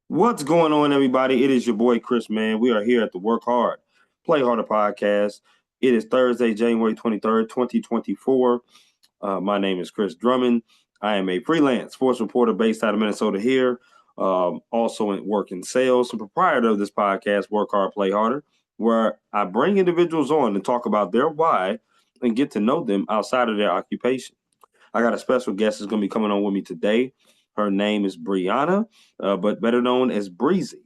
What's going on, everybody? It is your boy Chris, man. We are here at the Work Hard, Play Harder podcast. It is Thursday, January 23rd, 2024. My name is Chris Drummond. I am a freelance sports reporter based out of Minnesota here, also in work in sales, and proprietor of this podcast, Work Hard, Play Harder, where I bring individuals on to talk about their why and get to know them outside of their occupation. I got a special guest that's going to be coming on with me today. Her name is Brianna, but better known as Breezy.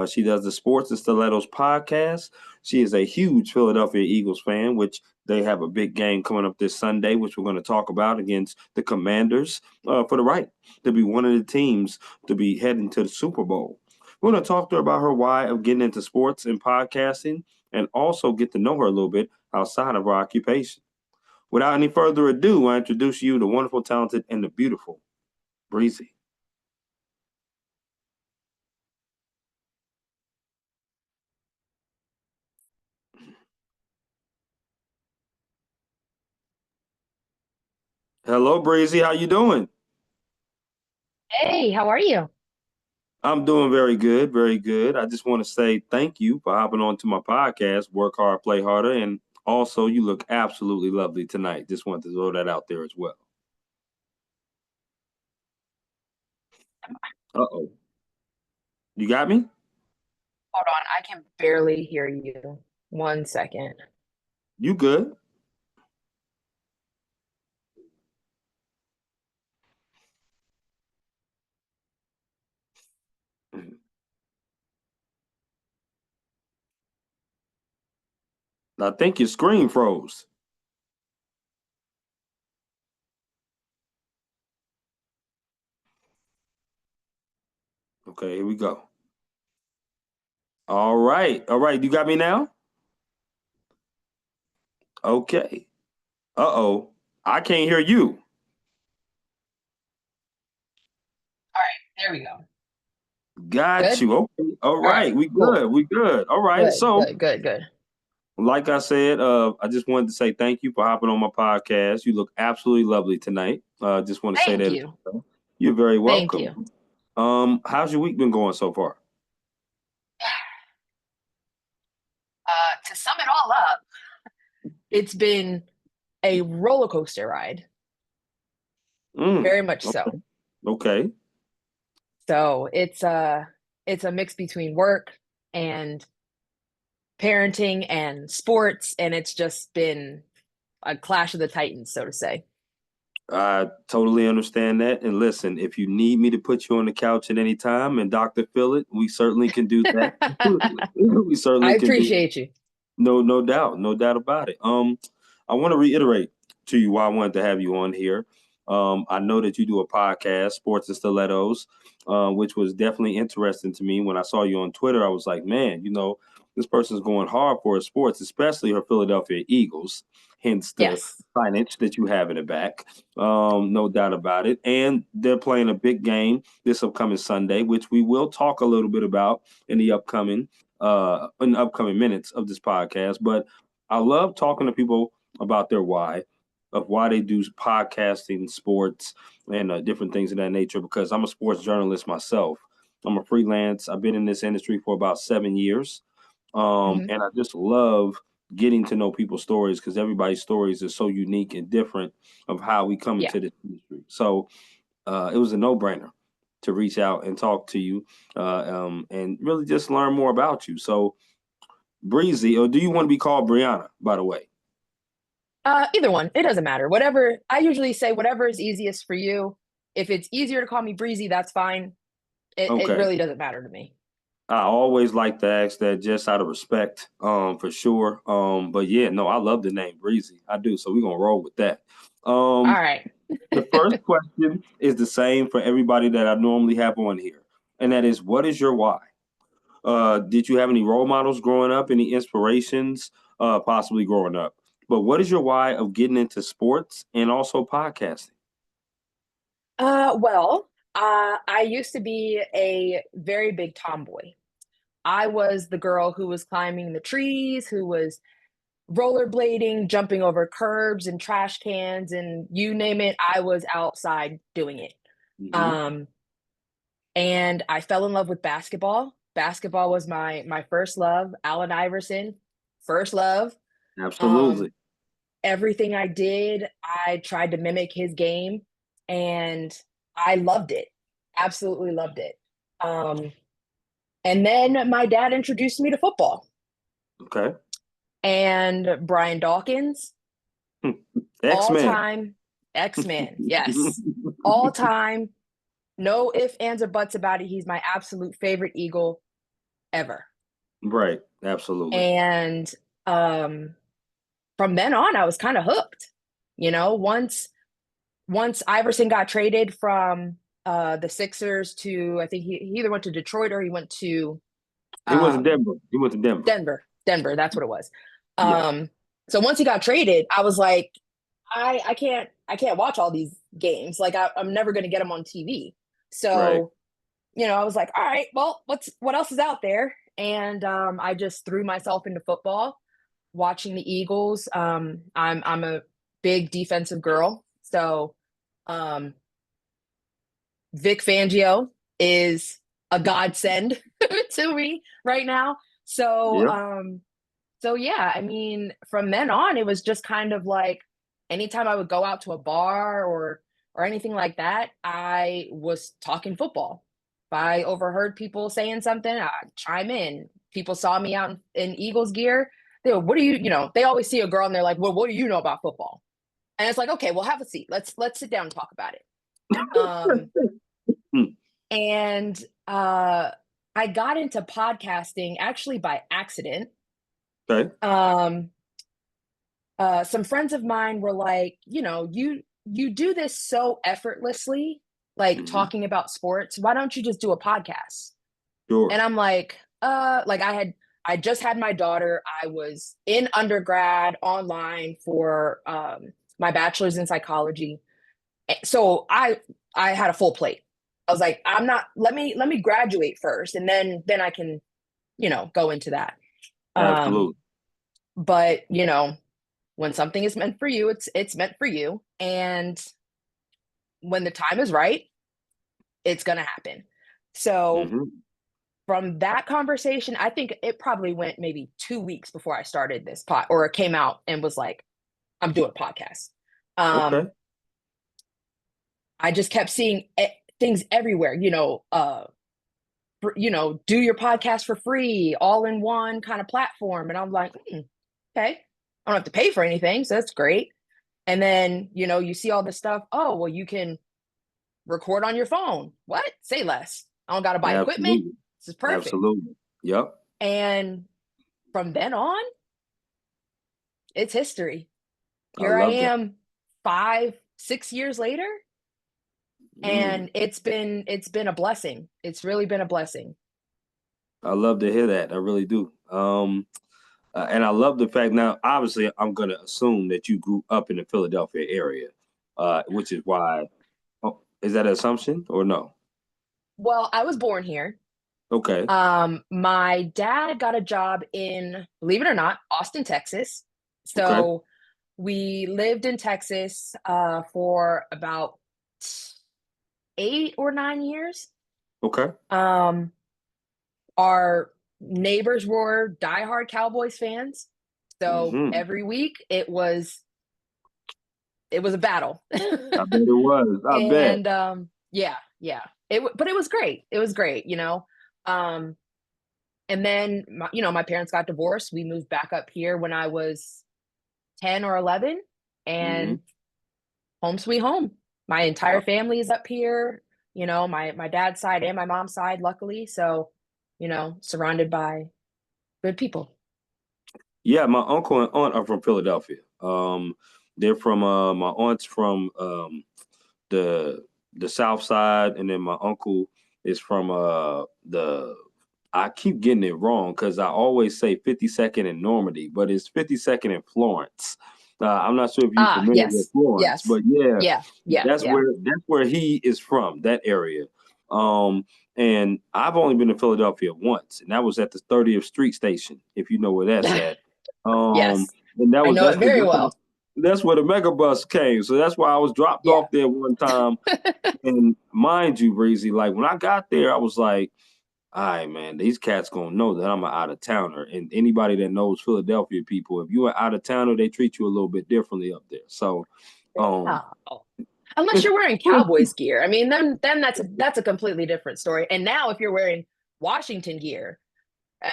She does the Sports and Stilettos podcast. She is a huge Philadelphia Eagles fan, which they have a big game coming up this Sunday, which we're going to talk about against the Commanders for the right to be one of the teams to be heading to the Super Bowl. We're going to talk to her about her why of getting into sports and podcasting and also get to know her a little bit outside of her occupation. Without any further ado, I introduce you the wonderful, talented, and the beautiful Breezy. Hello, Breezy. How you doing? Hey, how are you? I'm doing very good, very good. I just want to say thank you for hopping on to my podcast, Work Hard, Play Harder. And also, you look absolutely lovely tonight. Just wanted to throw that out there as well. Uh-oh. You got me? Hold on, I can barely hear you. One second. You good? I think your screen froze. Okay, here we go. All right. All right. You got me now? Okay. Uh-oh. I can't hear you. All right, there we go. Got Good? you. Okay. All All right, right. We cool. good. We good. All right. Good, So, good, good, good. like I said, I just wanted to say thank you for hopping on my podcast. You look absolutely lovely tonight. Just want to say Thank that as you. well. You're very Thank welcome. you. How's your week been going so far? To sum it all up, it's been a roller coaster ride, Mm, very much okay. so. Okay. So it's a mix between work and parenting and sports, and it's just been a clash of the titans, so to say. I totally understand that. And listen, if you need me to put you on the couch at any time and Dr. Phil it, we certainly can do that. We I certainly can do that. appreciate you. No doubt, no doubt about it. I want to reiterate to you why I wanted to have you on here. I know that you do a podcast, Sports and Stilettos, which was definitely interesting to me. When I saw you on Twitter, I was like, man, this person's going hard for his sports, especially her Philadelphia Eagles. Hence the Yes. signage that you have in the back, no doubt about it. And they're playing a big game this upcoming Sunday, which we will talk a little bit about in the upcoming minutes of this podcast. But I love talking to people about their why, of why they do podcasting, sports, and different things of that nature. Because I'm a sports journalist myself. I'm a freelance. I've been in this industry for about 7 years, Hmm. and I just love getting to know people's stories because everybody's stories are so unique and different of how we come Yeah. into this industry. So it was a no-brainer to reach out and talk to you and really just learn more about you. So, Breezy, or do you want to be called Brianna, by the way? Either one. It doesn't matter. Whatever. I usually say whatever is easiest for you. If it's easier to call me Breezy, that's fine. It Okay. really doesn't matter to me. I always like to ask that just out of respect, for sure. But yeah, no, I love the name Breezy. I do. So we're gonna roll with that. All Um, right. the first question is the same for everybody that I normally have on here, and that is, what is your why? Did you have any role models growing up? Any inspirations, possibly growing up? But what is your why of getting into sports and also podcasting? I used to be a very big tomboy. I was the girl who was climbing the trees, who was rollerblading, jumping over curbs and trash cans, and you name it, I was outside doing it. Hmm. Um, and I fell in love with basketball. Basketball was my first love. Allen Iverson, first love. Absolutely. Um, Everything I did, I tried to mimic his game, and I loved it. Absolutely loved it. Um, and then my dad introduced me to football, Okay. and Brian Dawkins, all X-Men. time X-Man. Yes. All time. No ifs, ands, or buts about it. He's my absolute favorite Eagle ever. Right. Absolutely. And um, from then on, I was kind of hooked. Once Iverson got traded from the Sixers to, I think he either went to Detroit or he went to He went to um, Denver. He went to Denver. Denver. Denver, that's what it was. Yeah. So once he got traded, I was like, I can't watch all these games. Like I'm never going to get them on TV. Right. So I was like, all right, well, what else is out there? And I just threw myself into football, watching the Eagles. I'm a big defensive girl, so um, Vic Fangio is a godsend to me right now. So Yeah. so yeah, I mean, from then on, it was just kind of like anytime I would go out to a bar or anything like that, I was talking football. If I overheard people saying something, I'd chime in. People saw me out in Eagles gear. They go, what do they always see a girl and they're like, well, what do you know about football? And it's like, okay, well, have a seat. Let's sit down and talk about it. Um, Hmm. and I got into podcasting actually by accident. Okay. Um, some friends of mine were like, you do this so effortlessly, like Hmm. talking about sports. Why don't you just do a podcast? And Sure. I'm like I just had my daughter. I was in undergrad online for my bachelor's in psychology. So I had a full plate. I was like, I'm not, let me graduate first and then I can, go into that. Um, Absolutely. but when something is meant for you, it's meant for you. And when the time is right, it's gonna happen. So Hmm. from that conversation, I think it probably went maybe 2 weeks before I started this pod or it came out and was like, I'm doing a podcast. Um, Okay. I just kept seeing things everywhere, do your podcast for free, all in one kind of platform. And I'm like, okay, I don't have to pay for anything. So that's great. And then, you see all this stuff. Oh, well, you can record on your phone. What? Say less. I don't got to buy equipment. Absolutely. This is perfect. Absolutely. Yep. And from then on, it's history. I Here I love that. am 5, 6 years later. Mm. And it's been a blessing. It's really been a blessing. I love to hear that. I really do. And I love the fact now, obviously, I'm going to assume that you grew up in the Philadelphia area, which is why, oh, is that an assumption or no? Well, I was born here. Okay. My dad got a job in, believe it or not, Austin, Texas. Okay. So we lived in Texas for about 8 or 9 years. Okay. Um, our neighbors were diehard Cowboys fans. So Hmm. every week it was a battle. I bet it was. I bet. And yeah, yeah. But it was great. It was great, you know. Um, and then my parents got divorced. We moved back up here when I was 10 or 11 Hmm. and home sweet home. My entire family is up here, my dad's side and my mom's side, luckily. So, surrounded by good people. Yeah, my uncle and aunt are from Philadelphia. They're from my aunt's from the the South Side, and then my uncle is from the. I keep getting it wrong because I always say 52nd in Normandy, but it's 52nd in Florence. I'm not sure if you're Ah, familiar with yes. Florence, Yes. but yeah, Yeah. Yeah. that's Yeah. where he is from, that area. Um, and I've only been to Philadelphia once, and that was at the 30th Street station, if you know where that's at. Um, Yes. and that I was know it very that's well. that's where the mega bus came. So that's why I was dropped Yeah. off there one time. And mind you, Breezy, like when I got there, I was like, all right, man, these cats gonna know that I'm an out of towner. And anybody that knows Philadelphia people, if you're an out of towner, they treat you a little bit differently up there. So, um, Oh. Unless you're wearing Cowboys gear. I mean, then that's a completely different story. And now if you're wearing Washington gear, uh,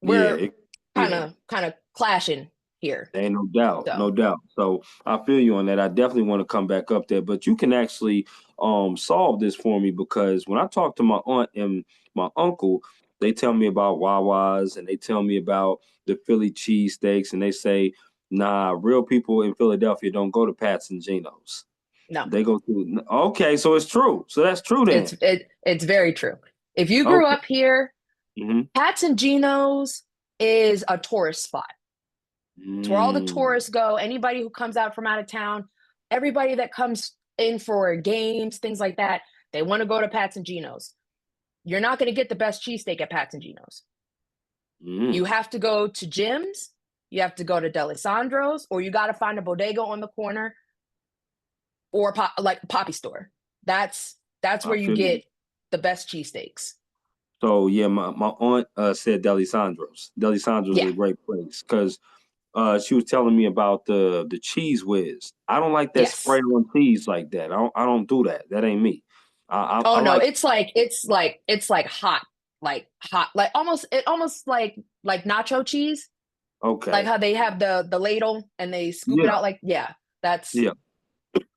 we're yeah, kind yeah. of kind of clashing here. Ain't no doubt, no So, doubt. So I feel you on that. I definitely want to come back up there, but you can actually solve this for me because when I talk to my aunt and my uncle, they tell me about Wawa's and they tell me about the Philly cheesesteaks, and they say, nah, real people in Philadelphia don't go to Pats and Geno's. no. They go to okay, so it's true. So that's true then. It's very true. If you grew Okay. up here, Mm-hmm. Pats and Geno's is a tourist spot. It's where all the Mm, tourists go. Anybody who comes out from out of town, everybody that comes in for games, things like that, they want to go to Pats and Geno's. You're not going to get the best cheesesteak at Pats and Geno's. mm, You have to go to Jim's, you have to go to Delisandro's, or you got to find a bodega on the corner or like a Poppy store. That's I where you feel you. get the best cheesesteaks. So yeah, my aunt said Delisandro's. Delisandro's is Yeah. a great place because she was telling me about the cheese whiz. I don't like that spray Yes. on cheese like that. I don't do that. That ain't me. Oh I no, like it's like hot, like almost like nacho cheese, like okay. how they have the ladle and they scoop it Yeah, out like yeah, that's yeah.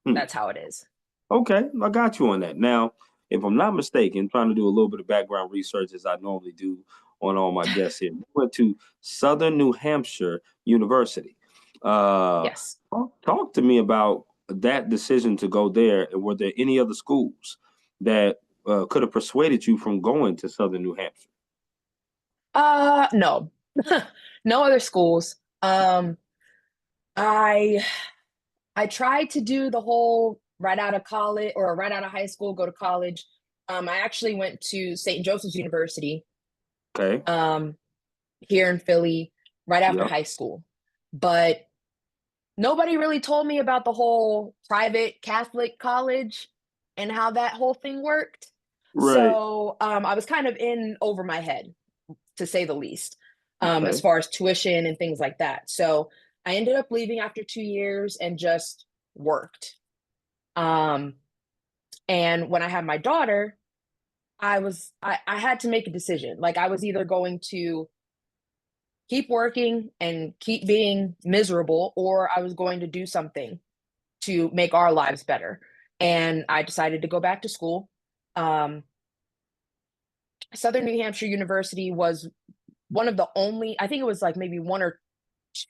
Hmm. that's how it is. Okay, I got you on that. Now, if I'm not mistaken, trying to do a little bit of background research as I normally do on all my guests here. You went to Southern New Hampshire University. Uh, Yes. talk to me about that decision to go there, and were there any other schools that could have persuaded you from going to Southern New Hampshire? No. No other schools. I I tried to do the whole right out of college or right out of high school, go to college. I actually went to St. Joseph's University, Okay. um, here in Philly right after Yep. high school. But nobody really told me about the whole private Catholic college and how that whole thing worked. Right. So I was kind of in over my head, to say the least, as Okay. far as tuition and things like that. So I ended up leaving after 2 years and just worked. Um, and when I had my daughter, I had to make a decision. Like I was either going to keep working and keep being miserable, or I was going to do something to make our lives better. And I decided to go back to school. Um, Southern New Hampshire University was one of the only, I think it was like maybe one or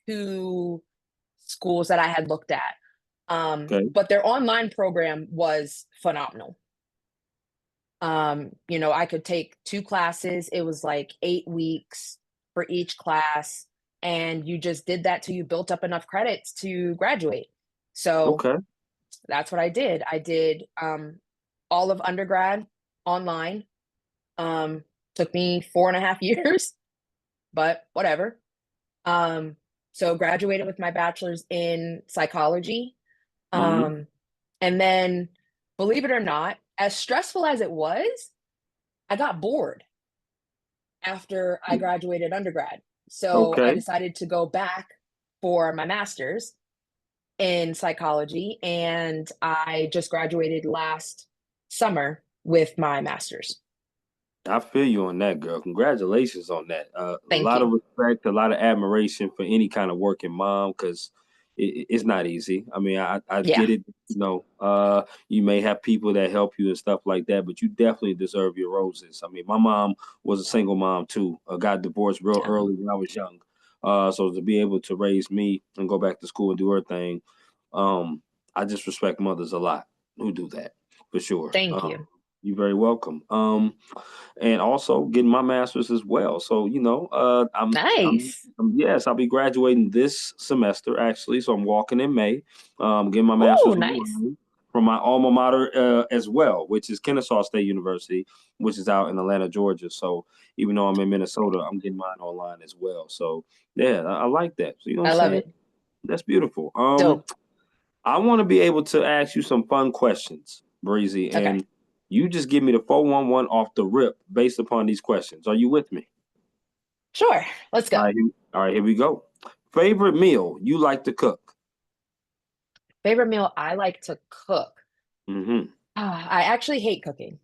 two schools that I had looked at. Okay. But their online program was phenomenal. I could take two classes. It was like 8 weeks for each class. And you just did that till you built up enough credits to graduate. So Okay. that's what I did. I did all of undergrad online. Um, Took me 4.5 years, but whatever. Um, so graduated with my bachelor's in psychology. Mm-hmm. Um, and then, believe it or not, as stressful as it was, I got bored after I graduated undergrad. So I Okay. decided to go back for my master's in psychology, and I just graduated last summer with my master's. I feel you on that, girl. Congratulations on that. A Thank lot of you. respect, a lot of admiration for any kind of working mom because it's not easy. I mean, I Yeah, get it. You may have people that help you and stuff like that, but you definitely deserve your roses. I mean, my mom was a single mom too. Got divorced real yeah. early when I was young. So to be able to raise me and go back to school and do her thing, um, I just respect mothers a lot who do that for sure. Thank you. You're very welcome. And also getting my master's as well. So Nice. yes, I'll be graduating this semester actually. So I'm walking in May, getting my Oh, master's nice. online from my alma mater as well, which is Kennesaw State University, which is out in Atlanta, Georgia. So even though I'm in Minnesota, I'm getting mine online as well. So yeah, I like that. So you know what I'm I love saying? it. That's beautiful. Dope. I want to be able to ask you some fun questions, Breezy, Okay. and you just give me the 411 off the rip based upon these questions. Are you with me? Sure. Let's All go. right, all right, here we go. Favorite meal you like to cook? Favorite meal I like to cook. Mm-hmm. I actually hate cooking.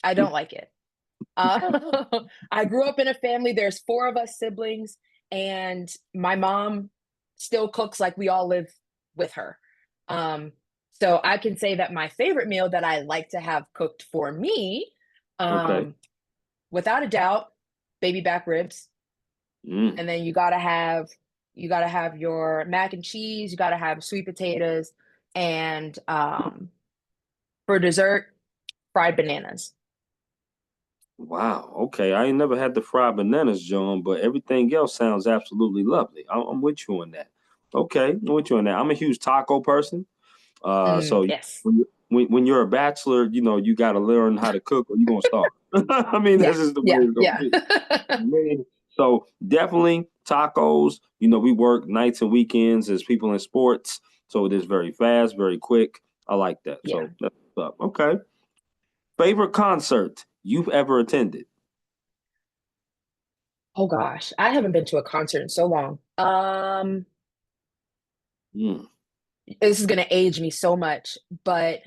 I don't like it. I grew up in a family, there's four of us siblings, and my mom still cooks like we all live with her. Um, so I can say that my favorite meal that I like to have cooked for me, Okay. um, without a doubt, baby back ribs. Mm. And then you gotta have your mac and cheese, you gotta have sweet potatoes, and for dessert, fried bananas. Wow. Okay. I ain't never had the fried bananas, John, but everything else sounds absolutely lovely. I'm with you on that. Okay, I'm with you on that. I'm a huge taco person. So Yes. when you're a bachelor, you got to learn how to cook, or you're gonna starve. I mean, Yeah. that's just the way Yeah. it's gonna Yeah. be. Man, so definitely tacos. We work nights and weekends as people in sports, so it is very fast, very quick. I like that. Yeah. So that's what's up. Okay. Favorite concert you've ever attended? Oh gosh, I haven't been to a concert in so long. Mm. This is gonna age me so much, but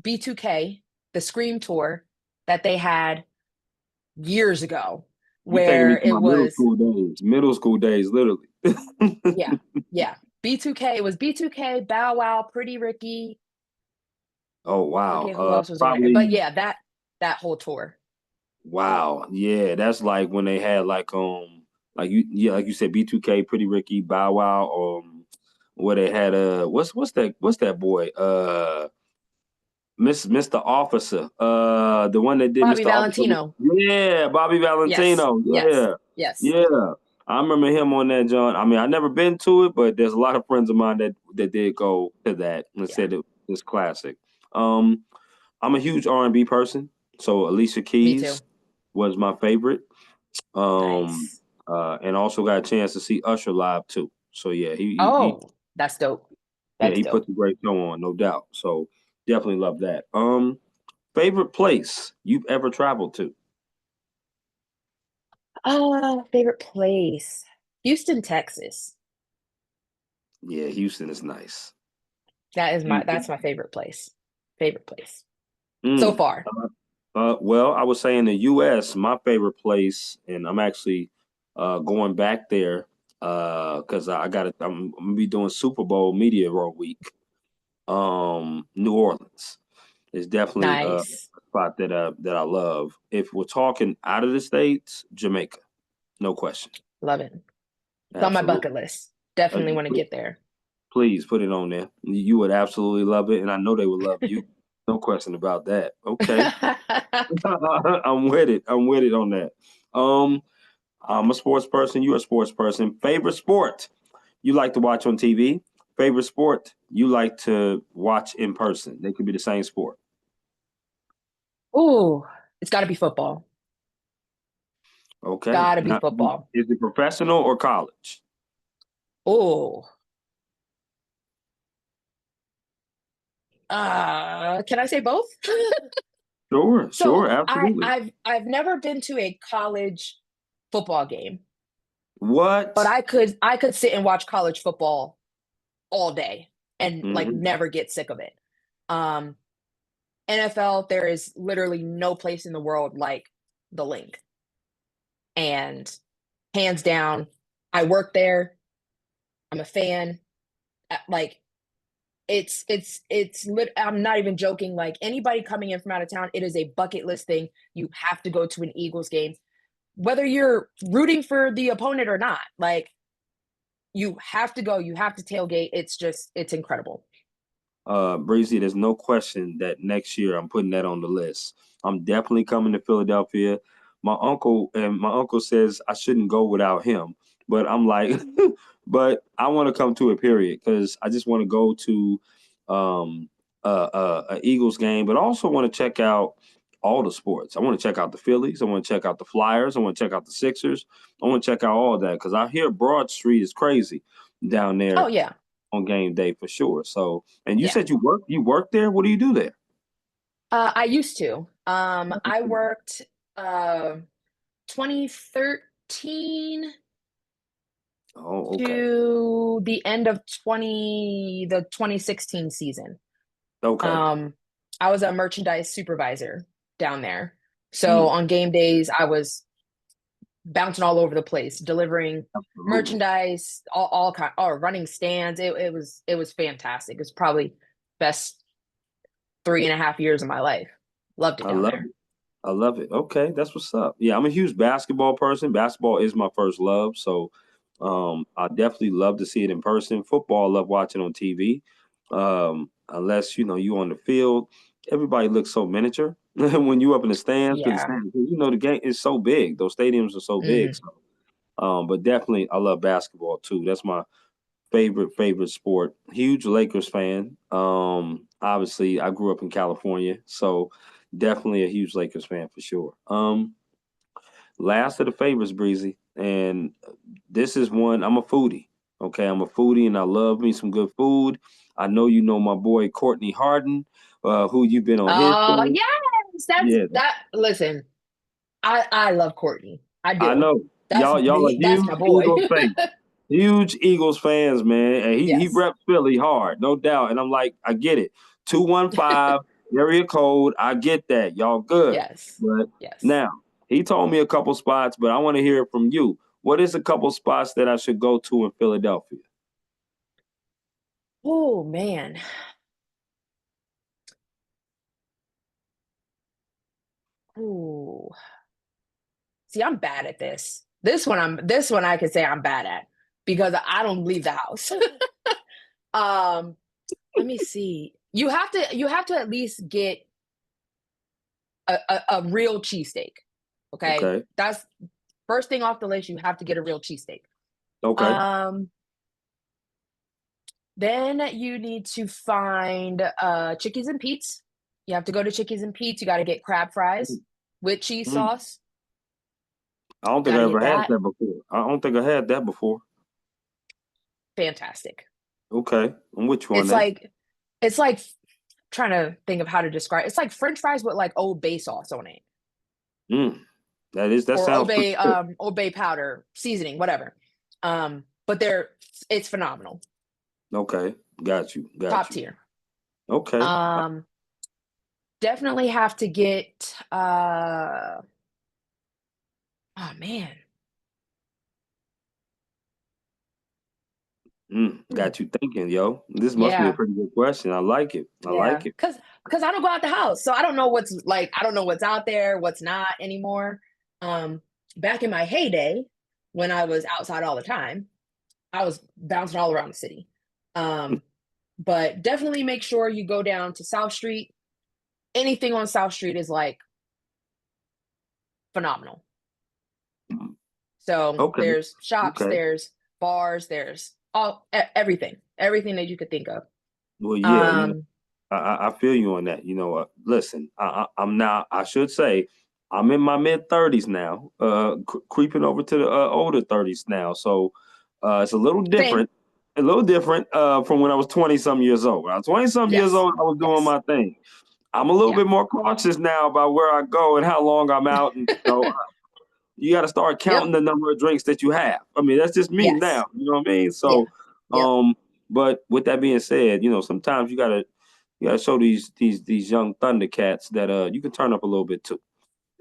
B2K, the Scream tour that they had years ago, You taking me where to it my middle was, school days. Middle school days, literally. yeah, yeah. B2K, it was B2K, Bow Wow, Pretty Ricky. Oh wow. Forget who else was on there. But Probably yeah, that whole tour. wow. Yeah, that's like when they had like you said B2K, Pretty Ricky, Bow Wow, where they had what's that boy? Mr. Officer. The one that did Bobby Mr. Officer. Valentino. Yeah, Bobby Yes, Valentino. yes, Yeah. yes. Yeah. I remember him on that, John. I mean, I never been to it, but there's a lot of friends of mine that did go to that and Yeah, said it was classic. Um, I'm a huge R&B person, so Alicia me too. Keys was my favorite. Um, Nice. and also got a chance to see Usher live too. So yeah, Oh, that's dope. That's he dope. puts a great show on, no doubt. So definitely love that. Favorite place you've ever traveled to? Favorite place. Houston, Texas. Yeah, Houston is nice. That's Houston. my favorite place. Favorite place. So Mm. far. Well, I would say in the U.S., my favorite place, and I'm actually going back there because I'm gonna be doing Super Bowl Media Row Week. New Orleans is definitely a Nice. spot that I love. If we're talking out of the states, Jamaica, no question, Love it. It's on my absolutely. bucket list. Definitely want to Pl- get there. Please put it on there. You would absolutely love it, and I know they would love you. No question about that. Okay. I'm with it. I'm with it on that. Um, I'm a sports person. You're a sports person. Favorite sport you like to watch on TV? Favorite sport you like to watch in person? They could be the same sport. Ooh, it's got to be football. Okay. Got to be Now, football. is it professional or college? Ooh. Can I say both? Sure, So sure, absolutely. I've never been to a college football game, but What? I could sit and watch college football all day and like Hmm. never get sick of it. Um, NFL, there is literally no place in the world like the link. And hands down, I work there. I'm a fan. Like I'm not even joking. Like anybody coming in from out of town, it is a bucket list thing. You have to go to an Eagles game, whether you're rooting for the opponent or not. Like you have to go. You have to tailgate. It's incredible. Breezy, there's no question that next year I'm putting that on the list. I'm definitely coming to Philadelphia. My uncle says I shouldn't go without him, but I'm like, but I want to come to it, period, because I just want to go to a Eagles game, but also want to check out all the sports. I want to check out the Phillies. I want to check out the Flyers. I want to check out the Sixers. I want to check out all of that because I hear Broad Street is crazy down Oh there yeah. on game day for sure. So, and you Yeah. said you work there. What do you do there? I used to. I worked 2013 Oh, okay, to the end of the 2016 season. okay. Um, I was a merchandise supervisor down there. So Mm, on game days, I was bouncing all over the place, delivering absolutely. merchandise, all kind, or running stands. It was fantastic. It was probably best 3.5 years of my life. Loved it I down love there. it. I love it. Okay, that's what's up. Yeah, I'm a huge basketball person. Basketball is my first love, so I definitely love to see it in person. Football, I love watching on TV. Unless you on the field, everybody looks so miniature when you up in the stands because Yeah. the game is so big. Those stadiums are so big. Hmm. So, but definitely, I love basketball too. That's my favorite sport. Huge Lakers fan. Obviously I grew up in California, so definitely a huge Lakers fan for sure. Last of the favorites, Breezy, and this is one. I'm a foodie. Okay, I'm a foodie, and I love me some good food. I know you know my boy Courtney Harden, who you've been on his Oh show. yes, that's Yeah, that. Listen, I love Courtney. I I do. know y'all are That's huge my boy. Eagles fans. Huge Eagles fans, man. And he Yes. reps Philly hard, no doubt. And I'm like, I get it. 215, area code. I get that. Y'all good. Yes. But Yes. now he told me a couple spots, but I want to hear it from you. What is a couple spots that I should go to in Philadelphia? Oh man. Ooh. See, I'm bad at this. This one I could say I'm bad at because I don't leave the house. um, Let me see. You have to at least get a real cheesesteak. Okay. Okay. That's first thing off the list. You have to get a real cheesesteak. Okay. Um, then you need to find Chickies and Pete's. You have to go to Chickies and Pete's. You got to get crab fries with cheese Mm. sauce. I don't think Got I to ever get had that. that before. I don't think I had that before. Fantastic. Okay. I'm with you on It's that. like it's like trying to think of how to describe. It's like French fries with like Old Bay sauce on it, Mm. That or sounds pretty good. Old Bay powder seasoning, whatever. But it's phenomenal, Okay. Got you. Got top you. tier. Okay. Um, Definitely have to get. Oh man. Hmm. Got you thinking, yo. This must be a Yeah. pretty good question. I like it. I Yeah, like it. because I don't go out the house, so I don't know what's like. I don't know what's out there, what's not anymore. Um, Back in my heyday, when I was outside all the time, I was bouncing all around the city. Um, but definitely make sure you go down to South Street. Anything on South Street is like phenomenal. So Okay. there's shops, Okay. there's bars, there's everything that you could think of. Well, yeah. Um, I feel you on that. Listen, I'm now. I should say, I'm in my mid 30s now. Creeping over to the older 30s now. So, it's a little Same. different. A little different from when I was 20 some years old. When I was 20 some years Yes. old, I was doing Yes. my thing. I'm a little Yeah. bit more cautious now about where I go and how long I'm out, and you got to start Yep. counting the number of drinks that you have. I mean, that's just me Yes. now. You know what I mean? Yeah. So, Yep. but with that being said, sometimes you gotta show these young Thundercats that you can turn up a little bit too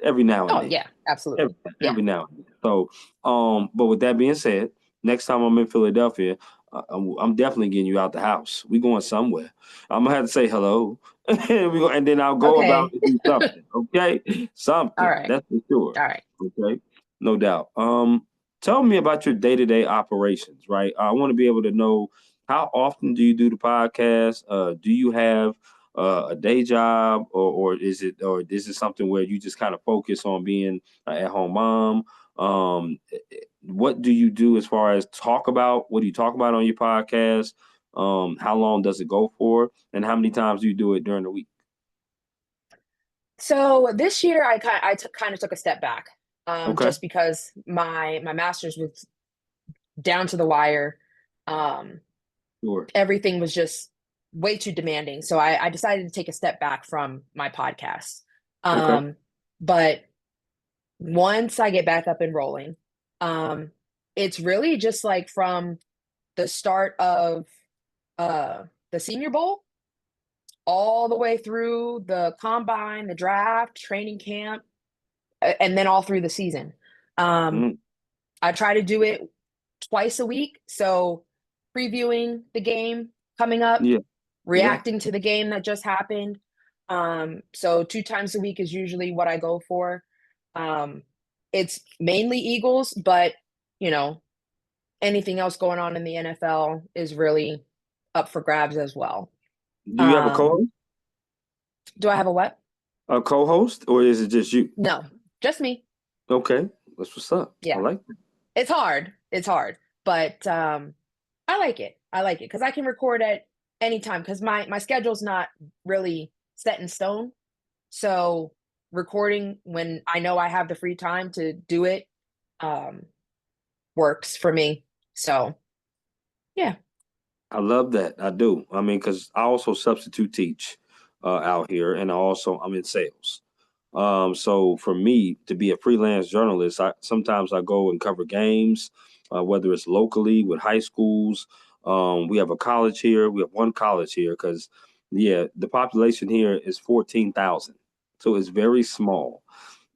every now and Oh then. yeah, Every, absolutely. Yeah. every now and then. So, but with that being said, next time I'm in Philadelphia, I'm definitely getting you out the house. We going somewhere. I'm gonna have to say hello, and then I'll go about Okay. to do something. Okay, All something right. that's for sure. All right. Okay, no doubt. Tell me about your day-to-day operations. Right, I want to be able to know how often do you do the podcast? Do you have a day job, or is it something where you just kind of focus on being at home mom? Um, what do you do as far as talk about? What do you talk about on your podcast? How long does it go for? And how many times do you do it during the week? So this year kind of took a step back, Okay. just because my master's was down to the wire. Um, Sure. Everything was just way too demanding. So I decided to take a step back from my podcast. Okay. Um, but once I get back up and rolling, um, it's really just like from the start of the Senior Bowl all the way through the combine, the draft, training camp, and then all through the season. Um, Mm, I try to do it twice a week. So previewing the game coming up, yeah. Yeah. reacting to the game that just happened. So 2 times a week is usually what I go for. Um, it's mainly Eagles, but you know, anything else going on in the NFL is really up for grabs as well. Do you have a Um, co-host? do I have a what? A co-host, or is it just you? No, just me. Okay. That's what's up. I Yeah. like that. It's hard. It's hard, but I like it. I like it because I can record at any time because my schedule's not really set in stone. So recording when I know I have the free time to do it um, works for me. So yeah. I love that. I do. I mean, because I also substitute teach out here, and I'm in sales. So for me to be a freelance journalist, I sometimes I go and cover games, whether it's locally with high schools. We have a college here. We have one college here because, yeah, the population here is 14,000, so it's very small.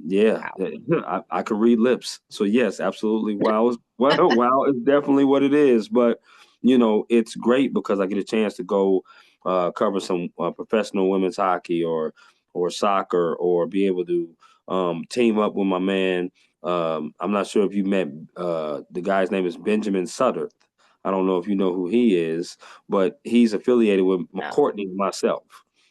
Yeah, Wow. I could read lips. So yes, absolutely. Wow, wow is definitely what it is. But it's great because I get a chance to go cover some professional women's hockey or soccer, or be able to team up with my man. I'm not sure if you met the guy's name is Benjamin Sutter. I don't know if you know who he is, but he's affiliated with No. Courtney and myself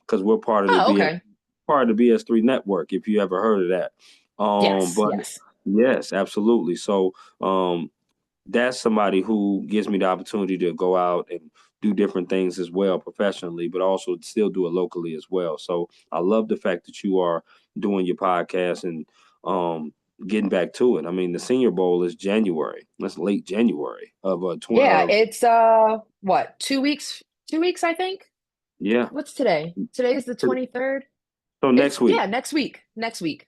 because we're part of the Oh, BS okay. part of the BS3 network, if you ever heard of that. Yes. But Yes. yes, absolutely. So that's somebody who gives me the opportunity to go out and do different things as well professionally, but also still do it locally as well. So I love the fact that you are doing your podcast and um, getting back to it. I mean, the Senior Bowl is January. That's late January of Yeah. It's what 2 weeks? 2 weeks, I think. yeah. What's today? Today is the 23rd. So It's next week. yeah, next week. Next week.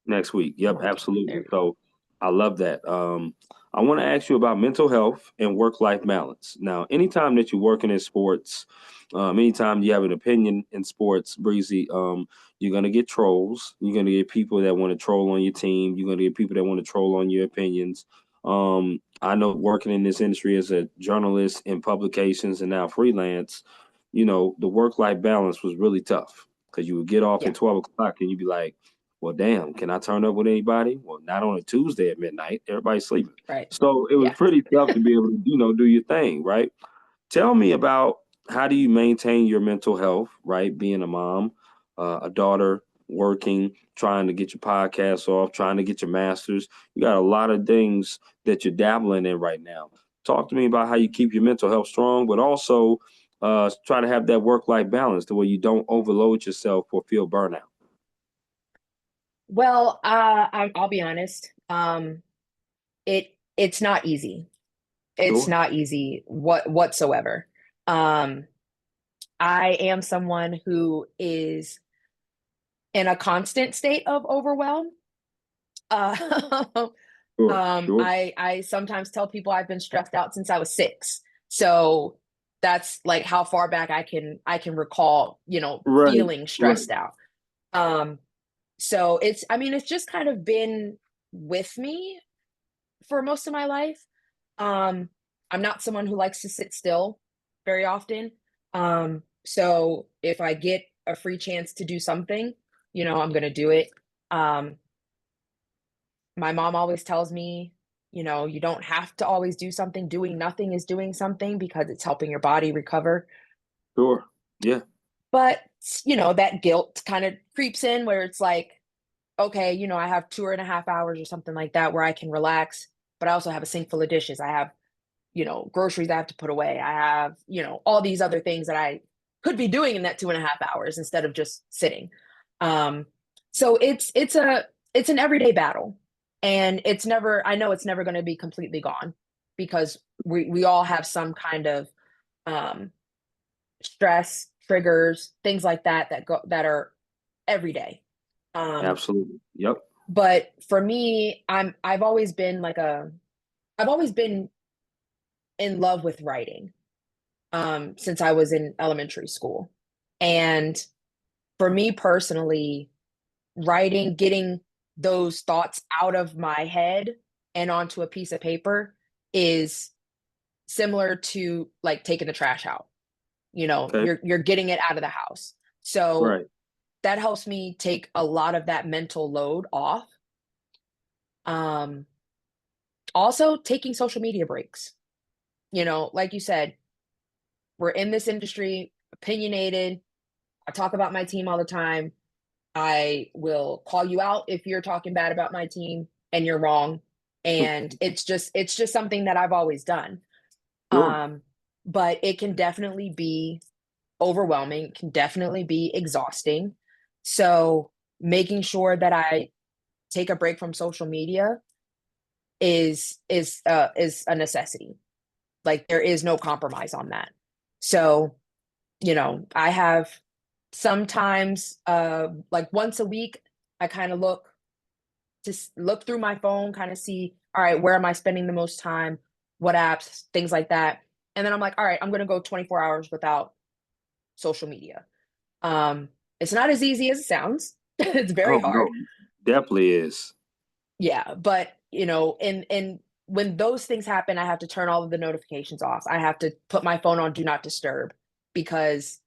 Next week. I'm Yep, looking. There absolutely. we go. So I love that. I want to ask you about mental health and work-life balance. Now, anytime that you're working in sports, anytime you have an opinion in sports, Breezy, you're gonna get trolls. You're gonna get people that want to troll on your team. You're gonna get people that want to troll on your opinions. I know working in this industry as a journalist in publications and now freelance, the work-life balance was really tough because you would get off at Yeah. 12 o'clock and you'd be like, well, damn, can I turn up with anybody? Well, not on a Tuesday at midnight. Everybody's sleeping. Right. So it was Yeah. pretty tough to be able to, do your thing, right? Tell me about how do you maintain your mental health, right? Being a mom, a daughter, working, trying to get your podcast off, trying to get your masters. You got a lot of things that you're dabbling in right now. Talk to me about how you keep your mental health strong, but also try to have that work-life balance to where you don't overload yourself or feel burnout. Well, I'll be honest. It's not easy. It's Sure. not easy whatsoever. Um, I am someone who is in a constant state of overwhelm. Uh, Sure. Sure. I sometimes tell people I've been stressed out since I was 6. So that's like how far back I can recall, Right, feeling right. stressed out. Um, so it's just kind of been with me for most of my life. Um, I'm not someone who likes to sit still very often. So if I get a free chance to do something, I'm gonna do it. Um, my mom always tells me, you don't have to always do something. Doing nothing is doing something because it's helping your body recover. Sure. Yeah. But, that guilt kind of creeps in where it's like, okay, I have 2.5 hours or something like that where I can relax, but I also have a sink full of dishes. I have, groceries I have to put away. I have, all these other things that I could be doing in that 2.5 hours instead of just sitting. Um, So it's an everyday battle. And I know it's never going to be completely gone because we all have some kind of um stress, triggers, things like that that are every day. Um Absolutely. Yep. but for me, I've always been in love with writing since I was in elementary school. And for me personally, writing, getting those thoughts out of my head and onto a piece of paper is similar to like taking the trash out. You know, Okay. you're getting it out of the house. So Right. that helps me take a lot of that mental load off. Um, Also taking social media breaks. You know, like you said, we're in this industry, opinionated. I talk about my team all the time. I will call you out if you're talking bad about my team and you're wrong. And it's just something that I've always done. Sure. Um, but it can definitely be overwhelming, it can definitely be exhausting. So making sure that I take a break from social media is a necessity. Like there is no compromise on that. So, you know, I have sometimes like once a week I kind of look through my phone, kind of see, all right, where am I spending the most time? What apps, things like that. And then I'm like, all right, I'm going to go 24 hours without social media. Um, it's not as easy as it sounds. It's very Oh hard. no, definitely is. Yeah, but you know, and when those things happen, I have to turn all of the notifications off. I have to put my phone on do not disturb because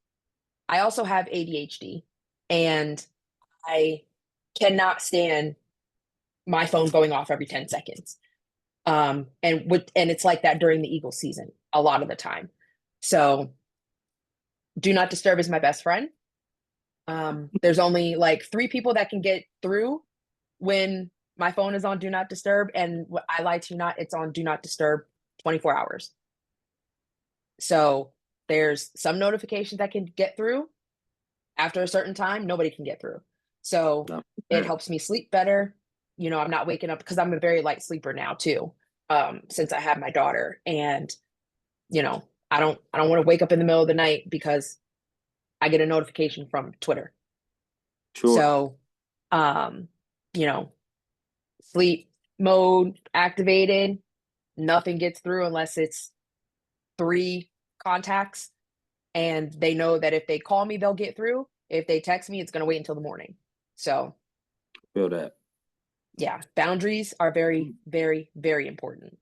I also have ADHD and I cannot stand my phone going off every 10 seconds. And it's like that during the Eagle season a lot of the time. So do not disturb is my best friend. There's only like three people that can get through when my phone is on do not disturb, and I lie to you not, it's on do not disturb 24 hours. So there's some notifications that can get through. After a certain time, nobody can get through. So Not it bad. helps me sleep better. You know, I'm not waking up because I'm a very light sleeper now too. Since I have my daughter, and you know, I don't want to wake up in the middle of the night because I get a notification from Twitter. Sure. So, um, you know, sleep mode activated, nothing gets through unless it's three contacts, and they know that if they call me, they'll get through. If they text me, it's going to wait until the morning. So, Feel that. yeah, boundaries are very, very, very important.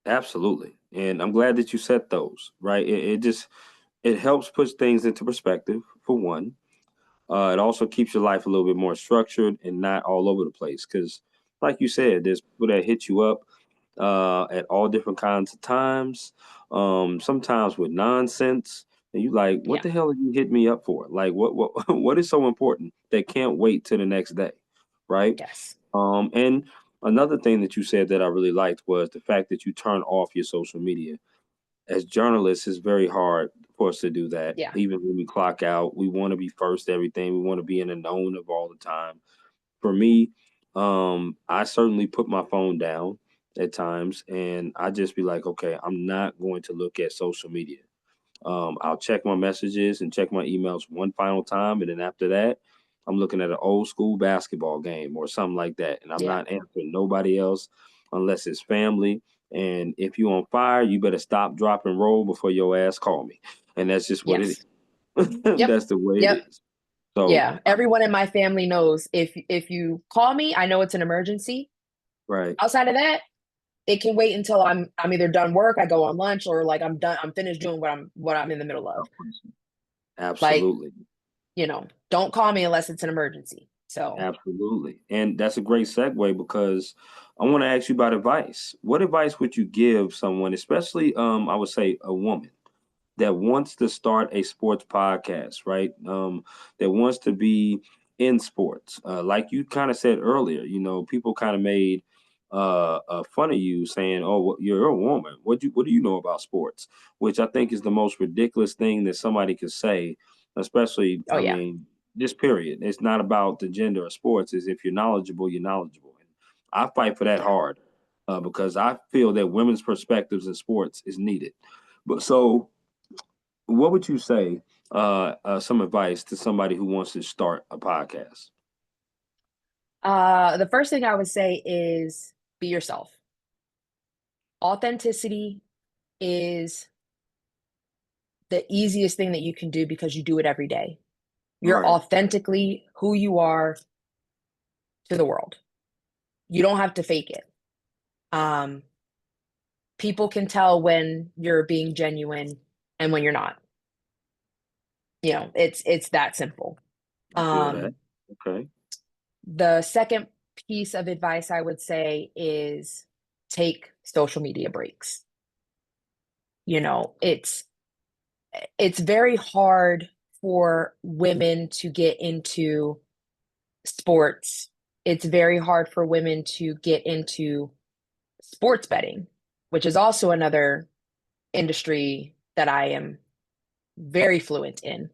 Absolutely. And I'm glad that you set those, right? It just it helps put things into perspective for one. It also keeps your life a little bit more structured and not all over the place. Because, like you said, there's people that hit you up at all different kinds of times, sometimes with nonsense. And you like, what Yeah. the hell did you hit me up for? Like, what what is so important that can't wait till the next day, right? Yes. And another thing that you said that I really liked was the fact that you turn off your social media. As journalists, it's very hard for us to do that. Yeah. Even when we clock out, we want to be first to everything. We want to be in the known of all the time. For me, I certainly put my phone down at times, and I just be like, okay, I'm not going to look at social media. I'll check my messages and check my emails one final time, and then after that, I'm looking at an old school basketball game or something like that, and I'm Yeah. not answering nobody else unless it's family. And if you on fire, you better stop, drop, and roll before your ass call me. And that's just what it Yes. is. Yep. That's the way it Yep. is. So, Yeah. Everyone in my family knows if you call me, I know it's an emergency. right, Outside of that, it can wait until I'm either done work, I go on lunch, or like I'm finished doing what I'm in the middle of. Like, absolutely. you know, don't call me unless it's an emergency. So, Absolutely. And that's a great segue because I want to ask you about advice. What advice would you give someone, especially I would say a woman that wants to start a sports podcast, right? That wants to be in sports. Like you kind of said earlier, you know, people kind of made fun of you saying, "Oh, well, you're a woman. What do you know about sports?" Which I think is the most ridiculous thing that somebody could say. Especially, oh I yeah. mean, Just period. It's not about the gender of sports. It's if you're knowledgeable, you're knowledgeable. And I fight for that Yeah. hard because I feel that women's perspectives in sports is needed. But so, what would you say? Some advice to somebody who wants to start a podcast. The first thing I would say is be yourself. Authenticity is the easiest thing that you can do because you do it every day. You're Right. authentically who you are to the world. You don't have to fake it. Um, People can tell when you're being genuine and when you're not. It's that simple. I feel that. Um, Okay. the second piece of advice I would say is take social media breaks. You know, it's very hard for women to get into sports. It's very hard for women to get into sports betting, which is also another industry that I am very fluent in.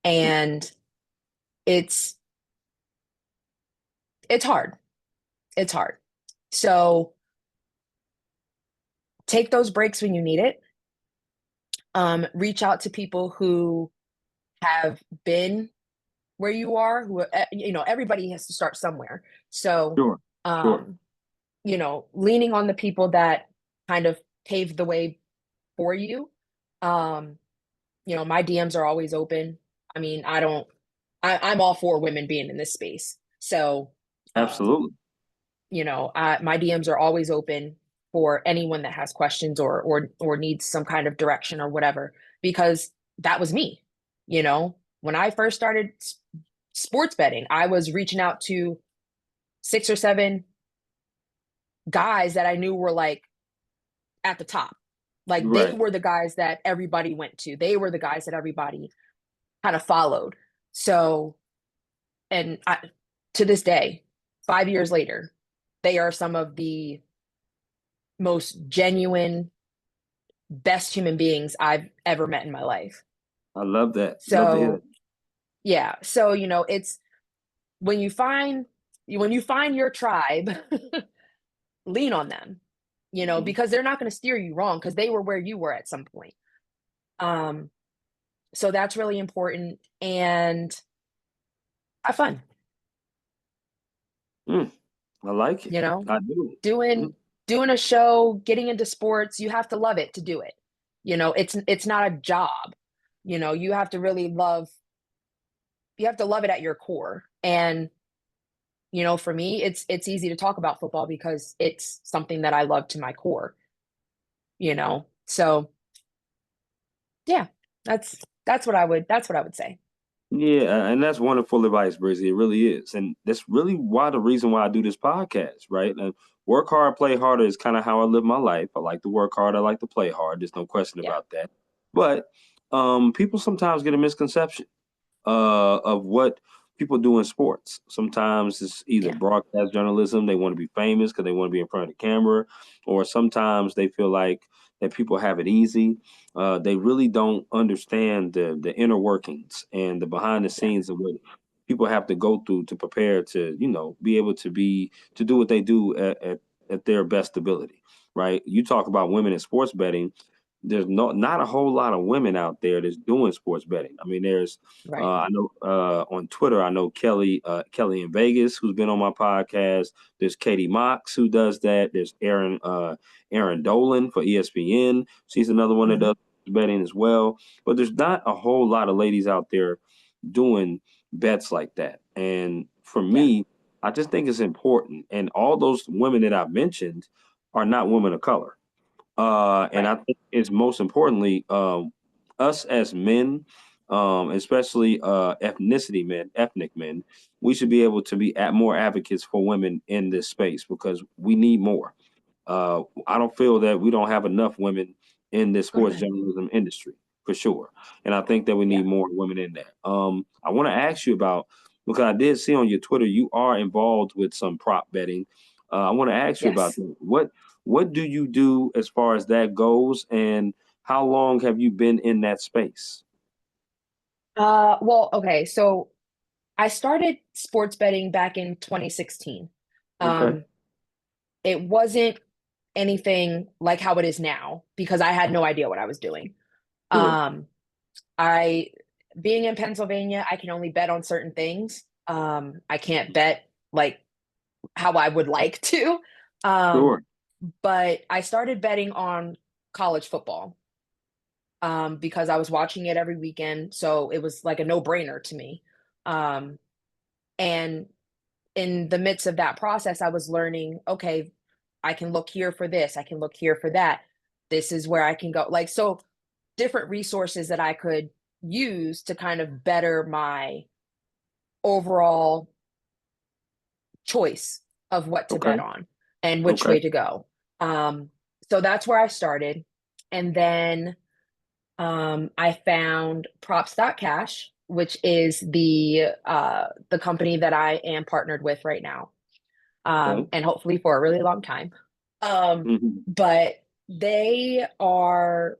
And it's it's hard. It's hard. So take those breaks when you need it. Reach out to people who have been where you are, everybody has to start somewhere. So, Sure. Sure. um, leaning on the people that kind of paved the way for you. Um, my DMs are always open. I mean, I'm all for women being in this space. So, um, Absolutely. my DMs are always open for anyone that has questions or needs some kind of direction or whatever, because that was me. When I first started sports betting, I was reaching out to 6 or 7 guys that I knew were like at the top. Like they Right. were the guys that everybody went to. They were the guys that everybody kind of followed. So, and to this day, 5 years later, they are some of the most genuine, best human beings I've ever met in my life. I love that. Love to hear that. So, yeah. So, it's when you find your tribe, lean on them, Mhm. because they're not going to steer you wrong because they were where you were at some point. Um, so that's really important, and have fun, Mm, I like it. you know, I do. doing Mhm. doing a show, getting into sports, you have to love it to do it. It's not a job. You have to really you have to love it at your core. And for me, it's easy to talk about football because it's something that I love to my core, So yeah, that's what I would say. Yeah, and that's wonderful advice, Breezy. It really is, and that's really why the reason why I do this podcast, right? And work hard, play harder is kind of how I live my life. I like to work hard. I like to play hard. There's no question Yeah. about that. But people sometimes get a misconception of what people do in sports. Sometimes it's either Yeah. broadcast journalism, they want to be famous because they want to be in front of the camera, or sometimes they feel like that people have it easy. They really don't understand the inner workings and the behind the Yeah. scenes of what people have to go through to prepare to, be able to do what they do at their best ability. Right. You talk about women in sports betting. There's not a whole lot of women out there that's doing sports betting. I mean, there's Right. I know on Twitter, I know Kelly in Vegas, who's been on my podcast. There's Katie Mox who does that. There's Aaron Dolan for ESPN. She's another one that Hmm. does betting as well. But there's not a whole lot of ladies out there doing bets like that. And for Yeah. me, I just think it's important. And all those women that I've mentioned are not women of color. And Right. I think it's most importantly, us as men, especially ethnic men, we should be able to be more advocates for women in this space because we need more. I don't feel that we don't have enough women in the Go to sports bed. journalism industry for sure, and I think that we Yeah. need more women in there. I want to ask you about because I did see on your Twitter you are involved with some prop betting. I want to ask you about Yes. that. What do you do as far as that goes, and how long have you been in that space? Well, okay. So I started sports betting back in 2016. Okay. Um, it wasn't anything like how it is now because I had no idea what I was doing. Sure. Um, I being in Pennsylvania, I can only bet on certain things. I can't bet like how I would like to. Um, Sure. but I started betting on college football because I was watching it every weekend, so it was like a no-brainer to me. Um, and in the midst of that process, I was learning, okay, I can look here for this, I can look here for that. This is where I can go. Like, so different resources that I could use to kind of better my overall choice of what to bet Okay. on and which Okay. way to go. Um, so that's where I started. And then I found props.cash, which is the company that I am partnered with right now. Okay. And hopefully for a really long time. Um, Hmm. but they are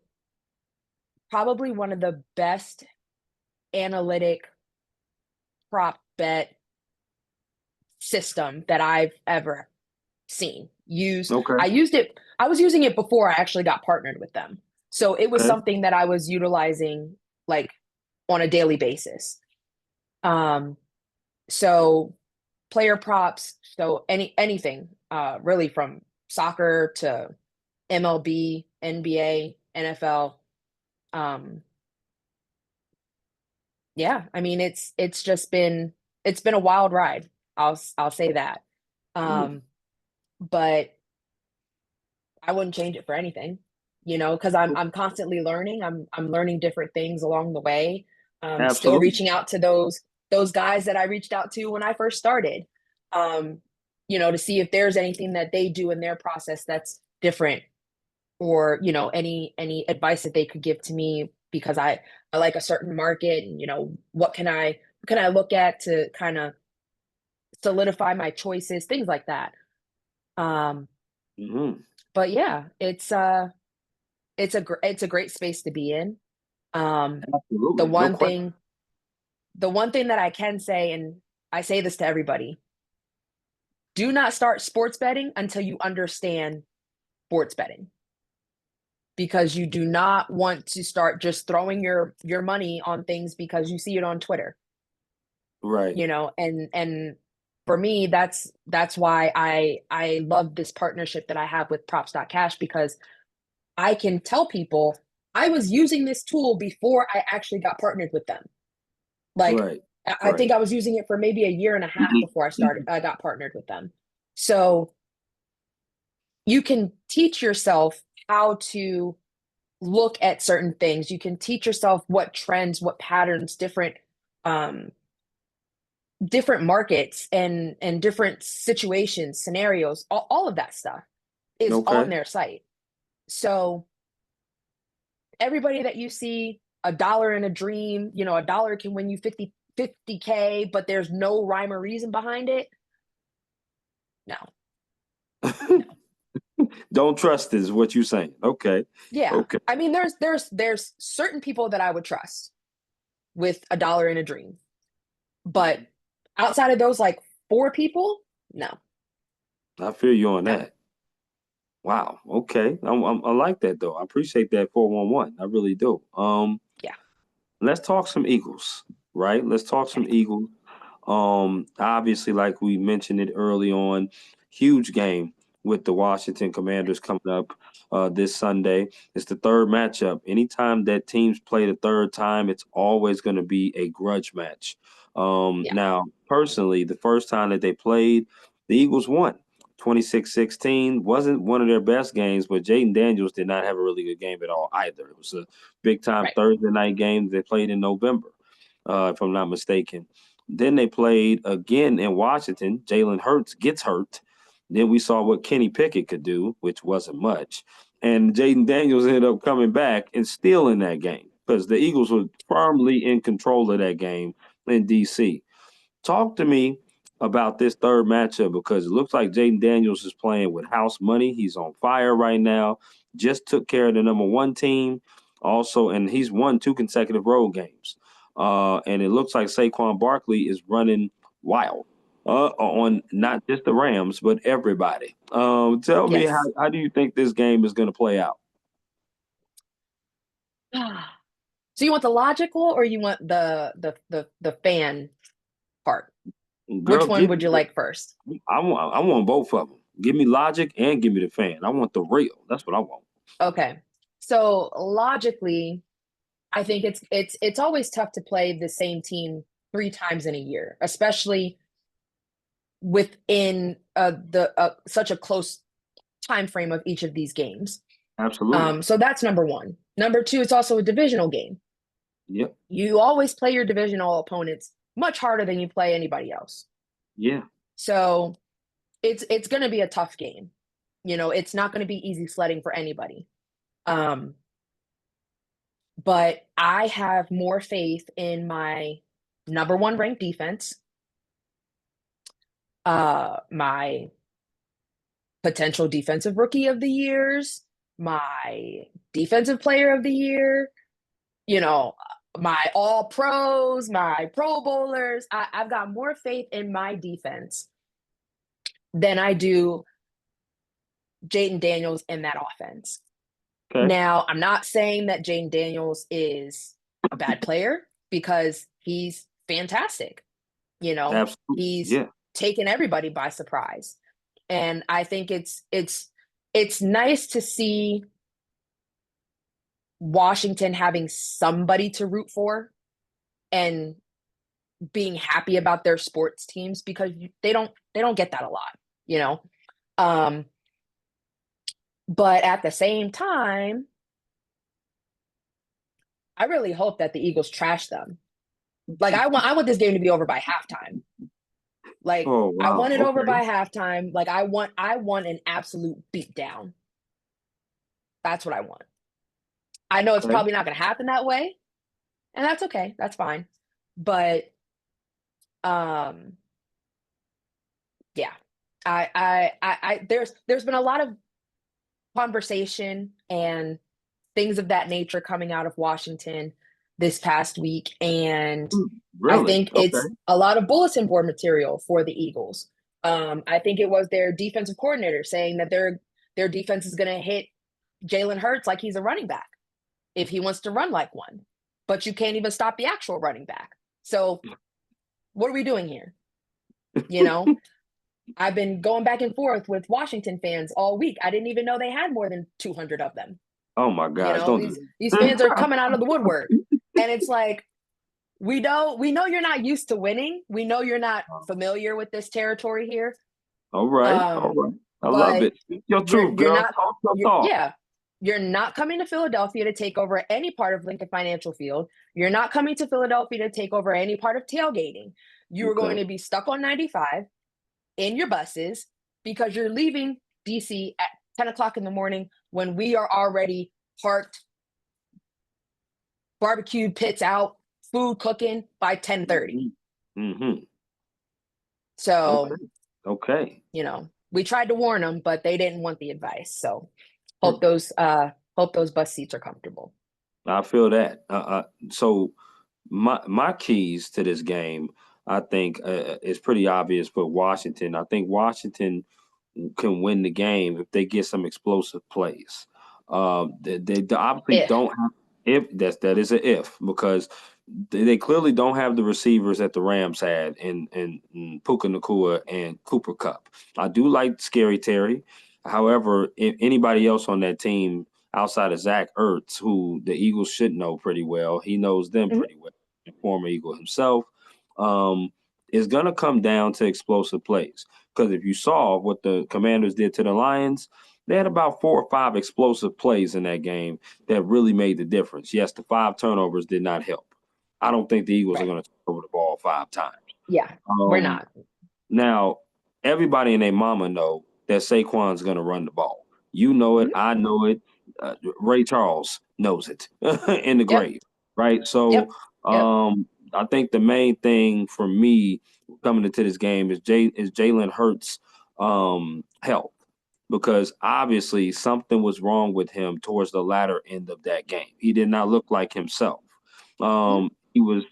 probably one of the best analytic prop bet system that I've ever seen used. Okay. I was using it before I actually got partnered with them. So it was Okay. something that I was utilizing like on a daily basis. Um, so player props, so anything, really from soccer to MLB, NBA, NFL. Um, yeah, I mean it's been a wild ride. I'll say that. Mm. Um, but I wouldn't change it for anything, because I'm constantly learning. I'm learning different things along the way. Still Absolutely. reaching out to those guys that I reached out to when I first started. Um, to see if there's anything that they do in their process that's different, or any advice that they could give to me because I like a certain market, and what can I look at to kind of solidify my choices, things like that. Um, Hmm. but yeah, it's a great space to be in. Um, the Absolutely. No one question. thing the one thing that I can say, and I say this to everybody, do not start sports betting until you understand sports betting, because you do not want to start just throwing your money on things because you see it on Twitter, Right. and for me that's why I love this partnership that I have with props.cash, because I can tell people I was using this tool before I actually got partnered with them. Like, Right. I think Right. I was using it for maybe a year and a half Mhm. before Mhm. I got partnered with them. So you can teach yourself how to look at certain things. You can teach yourself what trends, what patterns, um different markets and different situations, scenarios, all of that stuff is on Okay. their site. So everybody that you see, a dollar in a dream, a dollar can win you 50K, but there's no rhyme or reason behind it. No, no. Don't trust is what you're saying. Okay. Yeah. Okay. I mean, there's certain people that I would trust with a dollar in a dream. But outside of those like four people, no, I feel you on no. that. Wow. Okay. I like that though. I appreciate that 411. I really do. Yeah. Let's talk some Eagles, right? Let's talk some Okay. Eagles. Obviously, like we mentioned it early on, huge game with the Washington Commanders coming up this Sunday. It's the third matchup. Anytime that teams play the third time, it's always going to be a grudge match. Yeah. Now, personally, the first time that they played, the Eagles won. 26-16 wasn't one of their best games, but Jaden Daniels did not have a really good game at all either. It was a big time Right. Thursday night game they played in November, if I'm not mistaken. Then they played again in Washington. Jalen Hurts gets hurt. Then we saw what Kenny Pickett could do, which wasn't much. And Jaden Daniels ended up coming back and still in that game because the Eagles were firmly in control of that game in D.C. Talk to me about this third matchup because it looks like Jaden Daniels is playing with house money. He's on fire right now. Just took care of the number one team also, and he's won two consecutive road games. and it looks like Saquon Barkley is running wild on not just the Rams but everybody. Tell me Yes. how do you think this game is going to play out? So you want the logical or you want the fan part? Girl, Which one give would me you like first? I want both of them. Give me logic and give me the fan. I want the real. That's what I want. Okay. So logically, I think it's always tough to play the same team three times in a year, especially within the such a close time frame of each of these games. Absolutely. So that's number one. Number two, it's also a divisional game. Yep. You always play your divisional opponents much harder than you play anybody else. Yeah. So it's going to be a tough game. It's not going to be easy sledding for anybody. Um, but I have more faith in my number one ranked defense, my potential defensive rookie of the years, my defensive player of the year, you know, my all pros, my pro bowlers. I've got more faith in my defense than I do Jaden Daniels in that offense. Okay. Now, I'm not saying that Jaden Daniels is a bad player because he's fantastic. Absolutely. He's Yeah. taken everybody by surprise. And I think it's nice to see Washington having somebody to root for and being happy about their sports teams because they don't get that a lot, you know. Um, but at the same time, I really hope that the Eagles trash them. Like I want this game to be over by halftime. Like Oh I wow. want it over Okay. by halftime. Like I want an absolute beatdown. That's what I want. I know it's Okay. probably not going to happen that way, and that's okay. That's fine. But um yeah. There's been a lot of conversation and things of that nature coming out of Washington this past week. And I Really? think Okay. it's a lot of bulletin board material for the Eagles. I think it was their defensive coordinator saying that their defense is going to hit Jalen Hurts like he's a running back if he wants to run like one. But you can't even stop the actual running back. So what are we doing here? You know, I've been going back and forth with Washington fans all week. I didn't even know they had more than 200 of them. Oh my gosh. Don't do These that. fans are coming out of the woodwork. And it's like we know you're not used to winning. We know you're not familiar with this territory here. All right. All Um, right. I love but it. Speak your you're truth, you're girl. not Talk your you're talk. yeah, you're not coming to Philadelphia to take over any part of Lincoln Financial Field. You're not coming to Philadelphia to take over any part of tailgating. You are going Okay. to be stuck on 95 in your buses because you're leaving DC at 10 o'clock in the morning when we are already parked, barbecued, pits out, food cooking by 10:30. Mm-hmm. Okay. So, Okay. we tried to warn them, but they didn't want the advice. So hope those bus seats are comfortable. I feel that. So my keys to this game, I think, is pretty obvious for Washington. I think Washington can win the game if they get some explosive plays. They obviously If don't have if that is an if because they clearly don't have the receivers that the Rams had in Puka Nakua and Cooper Cup. I do like Scary Terry. However, if anybody else on that team outside of Zach Ertz, who the Eagles should know pretty well, he knows them Mhm. pretty well, former Eagle himself, um, is going to come down to explosive plays. Because if you saw what the Commanders did to the Lions, they had about 4 or 5 explosive plays in that game that really made the difference. Yes, the 5 turnovers did not help. I don't think the Eagles are Right. going to turn over the ball 5 times. Yeah, we're Um, not. Now, everybody and their mama know that Saquon's going to run the ball. You know it. Mhm. I know it. Ray Charles knows it in the Yep. grave, right? Yep. So, Yep. I think the main thing for me coming into this game is Jalen Hurts' health, because obviously something was wrong with him towards the latter end of that game. He did not look like himself. Mhm. He was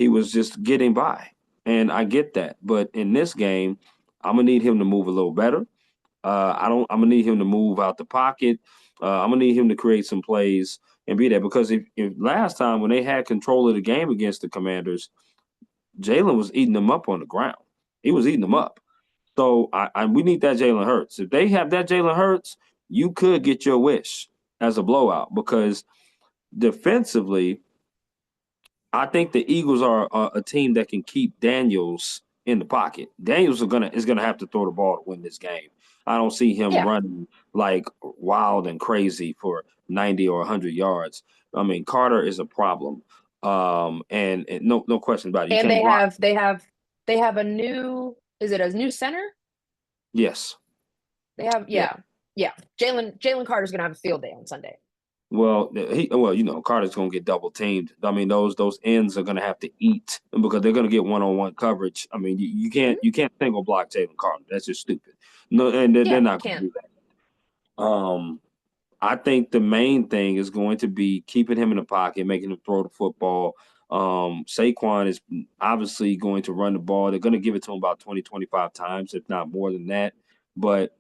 he was just getting by. And I get that. But in this game, I'm gonna need him to move a little better. I'm gonna need him to move out the pocket. I'm gonna need him to create some plays and be there because if last time when they had control of the game against the Commanders, Jalen was eating them up on the ground. He was eating them up. So we need that Jalen Hurts. If they have that Jalen Hurts, you could get your wish as a blowout because defensively, I think the Eagles are a team that can keep Daniels in the pocket. Daniels is gonna have to throw the ball to win this game. I don't see him Yeah. running like wild and crazy for 90 or 100 yards. I mean, Carter is a problem. And no question about it. You And can't block. they have a new, is it a new center? Yes. They have, Yeah. yeah. Jalen Carter's gonna have a field day on Sunday. Well, Carter's gonna get double teamed. I mean, those ends are gonna have to eat because they're gonna get one-on-one coverage. I mean, you can't single block Jalen Carter. That's just stupid. No, and they're Yeah, not gonna can't. do that. I think the main thing is going to be keeping him in the pocket, making him throw the football. Saquon is obviously going to run the ball. They're going to give it to him about 20, 25 times, if not more than that. But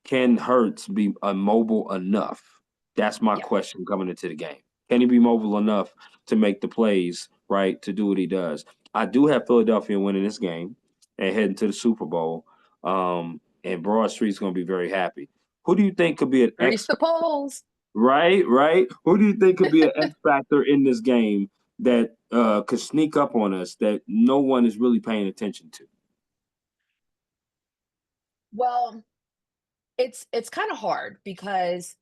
can Hurts be mobile enough? That's my Yeah. question coming into the game. Can he be mobile enough to make the plays, right, to do what he does? I do have Philadelphia winning this game and heading to the Super Bowl. And Broad Street's going to be very happy. Who do you think could be an Grease X the polls. right? Who do you think could be an X factor in this game that could sneak up on us that no one is really paying attention to? Well, it's kind of hard because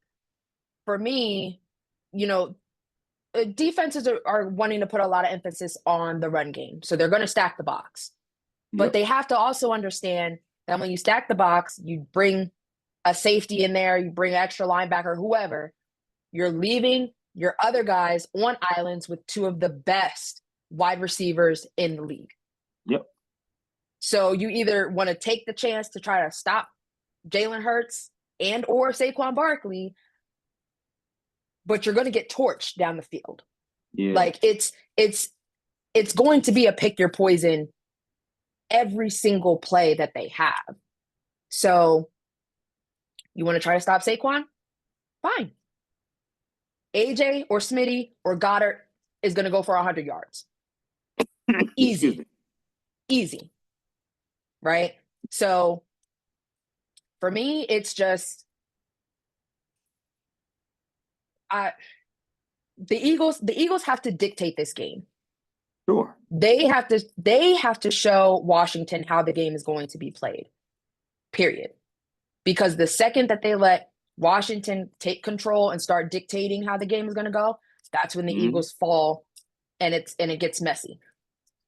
for me, you know, defenses are wanting to put a lot of emphasis on the run game. So they're going to stack the box. But Yep. they have to also understand that when you stack the box, you bring a safety in there, you bring an extra linebacker, whoever, you're leaving your other guys on islands with two of the best wide receivers in the league. Yep. So you either want to take the chance to try to stop Jalen Hurts and or Saquon Barkley, but you're going to get torched down the field. Yeah. Like it's going to be a pick your poison every single play that they have. So you want to try to stop Saquon? Fine. AJ or Smitty or Goddard is going to go for 100 yards. Easy. Easy. Right? So for me, it's just the Eagles have to dictate this game. Sure. They have to show Washington how the game is going to be played. Period. Because the second that they let Washington take control and start dictating how the game is going to go, that's when the Eagles fall and it gets messy.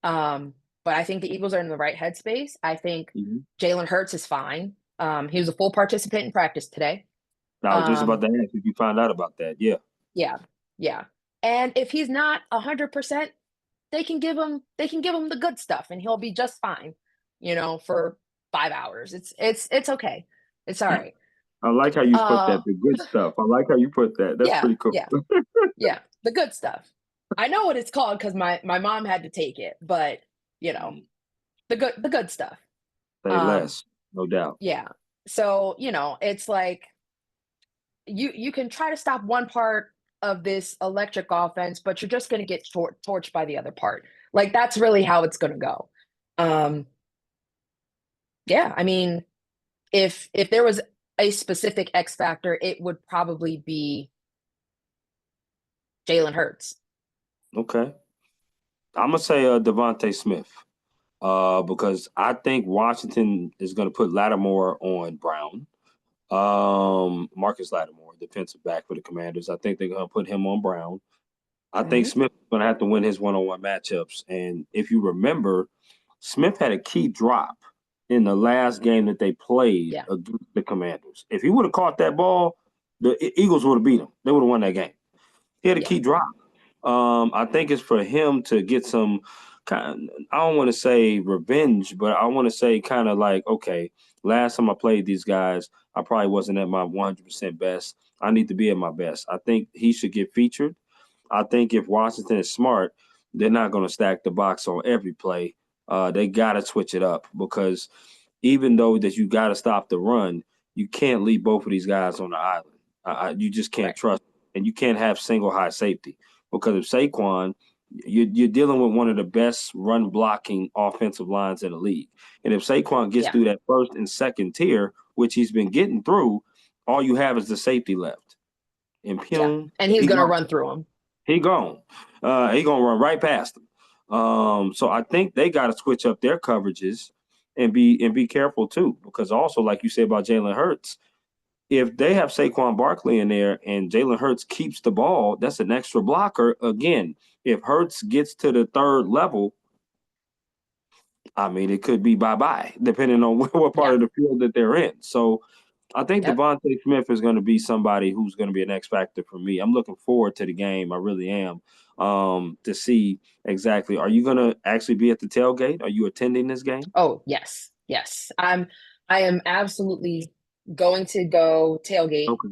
But I think the Eagles are in the right headspace. I think Jalen Hurts is fine. He was a full participant in practice today. I was just about to ask if you found out about that. Yeah. Yeah. And if he's not 100%, they can give him the good stuff and he'll be just fine, for 5 hours. It's okay. It's all right. I like how you put that, the good stuff. I like how you put that. That's pretty cool. Yeah, the good stuff. I know what it's called because my mom had to take it, but the good stuff. Say less, no doubt. Yeah. So, it's like you can try to stop one part of this electric offense, but you're just going to get torched by the other part. Like that's really how it's going to go. Yeah, I mean, if there was a specific X factor, it would probably be Jalen Hurts. Okay. I'm going to say Devontae Smith because I think Washington is going to put Lattimore on Brown. Marcus Lattimore, defensive back for the Commanders. I think they're going to put him on Brown. I think Smith is going to have to win his one-on-one matchups. And if you remember, Smith had a key drop in the last game that they played against the Commanders. If he would have caught that ball, the Eagles would have beat him. They would have won that game. He had a key drop. I think it's for him to get some kind of, I don't want to say revenge, but I want to say kind of like, okay, last time I played these guys, I probably wasn't at my 100% best. I need to be at my best. I think he should get featured. I think if Washington is smart, they're not going to stack the box on every play. They got to switch it up because even though that you got to stop the run, you can't leave both of these guys on the island. You just can't Right. trust, and you can't have single high safety because if Saquon, you're dealing with one of the best run blocking offensive lines in the league, and if Saquon gets Yeah. through that first and second tier, which he's been getting through, all you have is the safety left, and Yeah. Pune, And he's he gonna gone. run through him. He gone. He gonna run right past him. So I think they got to switch up their coverages and be careful too, because also like you said about Jalen Hurts, if they have Saquon Barkley in there and Jalen Hurts keeps the ball, that's an extra blocker. Again, if Hurts gets to the third level, I mean it could be bye-bye, depending on what part Yeah. of the field that they're in. So I think Yep. Devontae Smith is going to be somebody who's going to be an X factor for me. I'm looking forward to the game. I really am. To see exactly. Are you going to actually be at the tailgate? Are you attending this game? Oh, yes. Yes. I am absolutely going to go tailgate. Okay.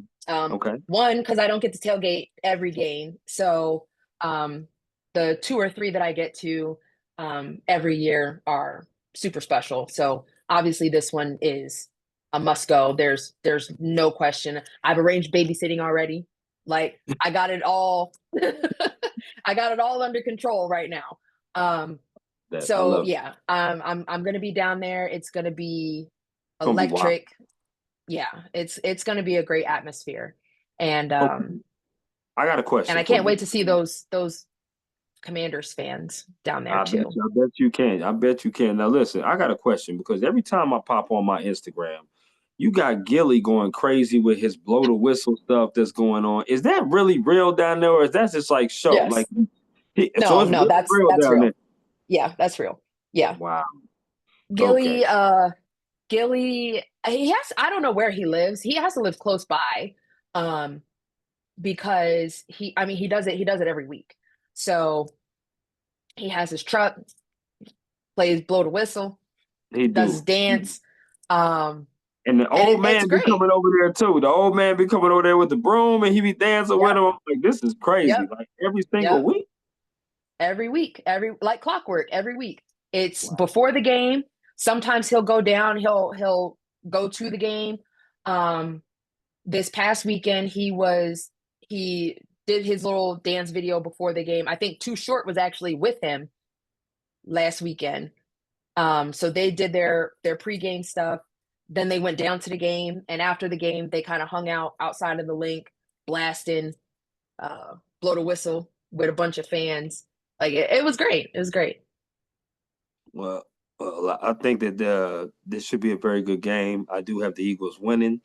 Okay. One, because I don't get to tailgate every game. So the two or three that I get to every year are super special. So obviously this one is a must go. There's no question. I've arranged babysitting already. Like I got it all I got it all under control right now. That I So love. yeah, I'm gonna be down there. It's gonna be It's gonna be wild. electric. Yeah, it's gonna be a great atmosphere. And Okay. I got a and question I for can't you. wait to see those Commanders fans down there too. I bet you can. I bet you can. Now listen, I got a question because every time I pop on my Instagram, you got Gilly going crazy with his blow the whistle stuff that's going on. Is that really real down there, or is that just like show? Like, Yes. so No, it's no, really real that's down there. real. Yeah, that's real. Yeah. Wow. Okay. Gilly, Gilly, he has I don't know where he lives. He has to live close by. Um, because I mean he does it every week. So he has his truck, plays blow the whistle, He does his do. dance. Um, And the and old it's man be great. coming over there too. The old man be coming over there with the broom and he be dancing with Yep. him. I'm like, this is crazy. Yep. Like every single Yep. week. Every week, every like clockwork, every week. It's Wow. before the game. Sometimes he'll go down, he'll go to the game. Um, this past weekend he did his little dance video before the game. I think Too Short was actually with him last weekend. So they did their pregame stuff. Then they went down to the game, and after the game, they kind of hung out outside of the link, blasting, blow the whistle with a bunch of fans. Like it was great. It was great. Well, I think that this should be a very good game. I do have the Eagles winning.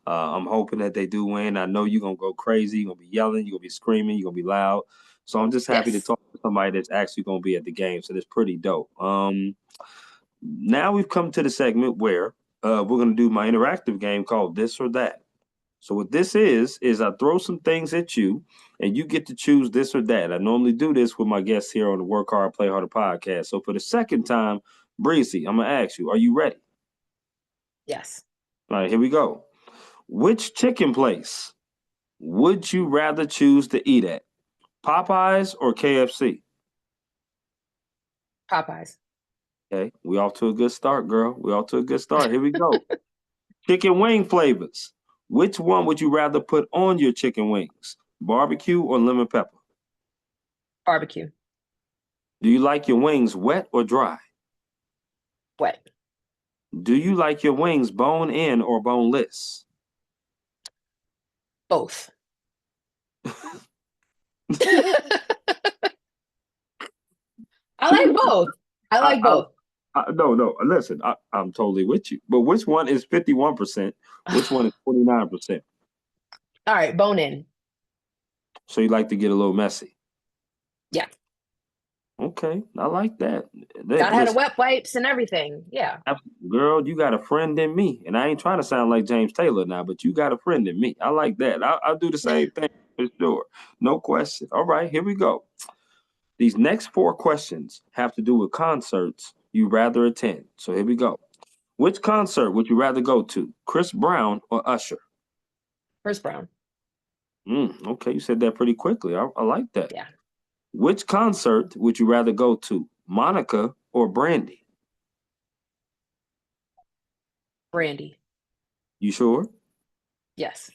I'm hoping that they do win. I know you're gonna go crazy. You're gonna be yelling. You're gonna be screaming. You're gonna be loud. So I'm just happy to Yes. talk to somebody that's actually gonna be at the game. So that's pretty dope. Now we've come to the segment where we're gonna do my interactive game called This or That. So what this is I throw some things at you, and you get to choose this or that. I normally do this with my guests here on the Work Hard, Play Harder podcast. So for the second time, Breezy, I'm gonna ask you: are you ready? Yes. All right, here we go. Which chicken place would you rather choose to eat at? Popeyes or KFC? Popeyes. Okay, we off to a good start, girl. We off to a good start. Here we go. Chicken wing flavors. Which one would you rather put on your chicken wings? Barbecue or lemon pepper? Barbecue. Do you like your wings wet or dry? Wet. Do you like your wings bone in or boneless? Both. I like both. I I, like I, both. no. Listen, I'm totally with you. But which one is 51%? Which one is 29%? All right, bone in. So you like to get a little messy. Yeah. Okay, I like that. Gotta have the Listen, wet wipes and everything. Yeah. girl, you got a friend in me, and I ain't trying to sound like James Taylor now, but you got a friend in me. I like that. I'll do the same thing for sure. No question. All right, here we go. These next four questions have to do with concerts you rather attend. So here we go. Which concert would you rather go to, Chris Brown or Usher? Chris Brown. Okay, you said that pretty quickly. I like that. Yeah. Which concert would you rather go to, Monica or Brandy? Brandy. You sure? Yes.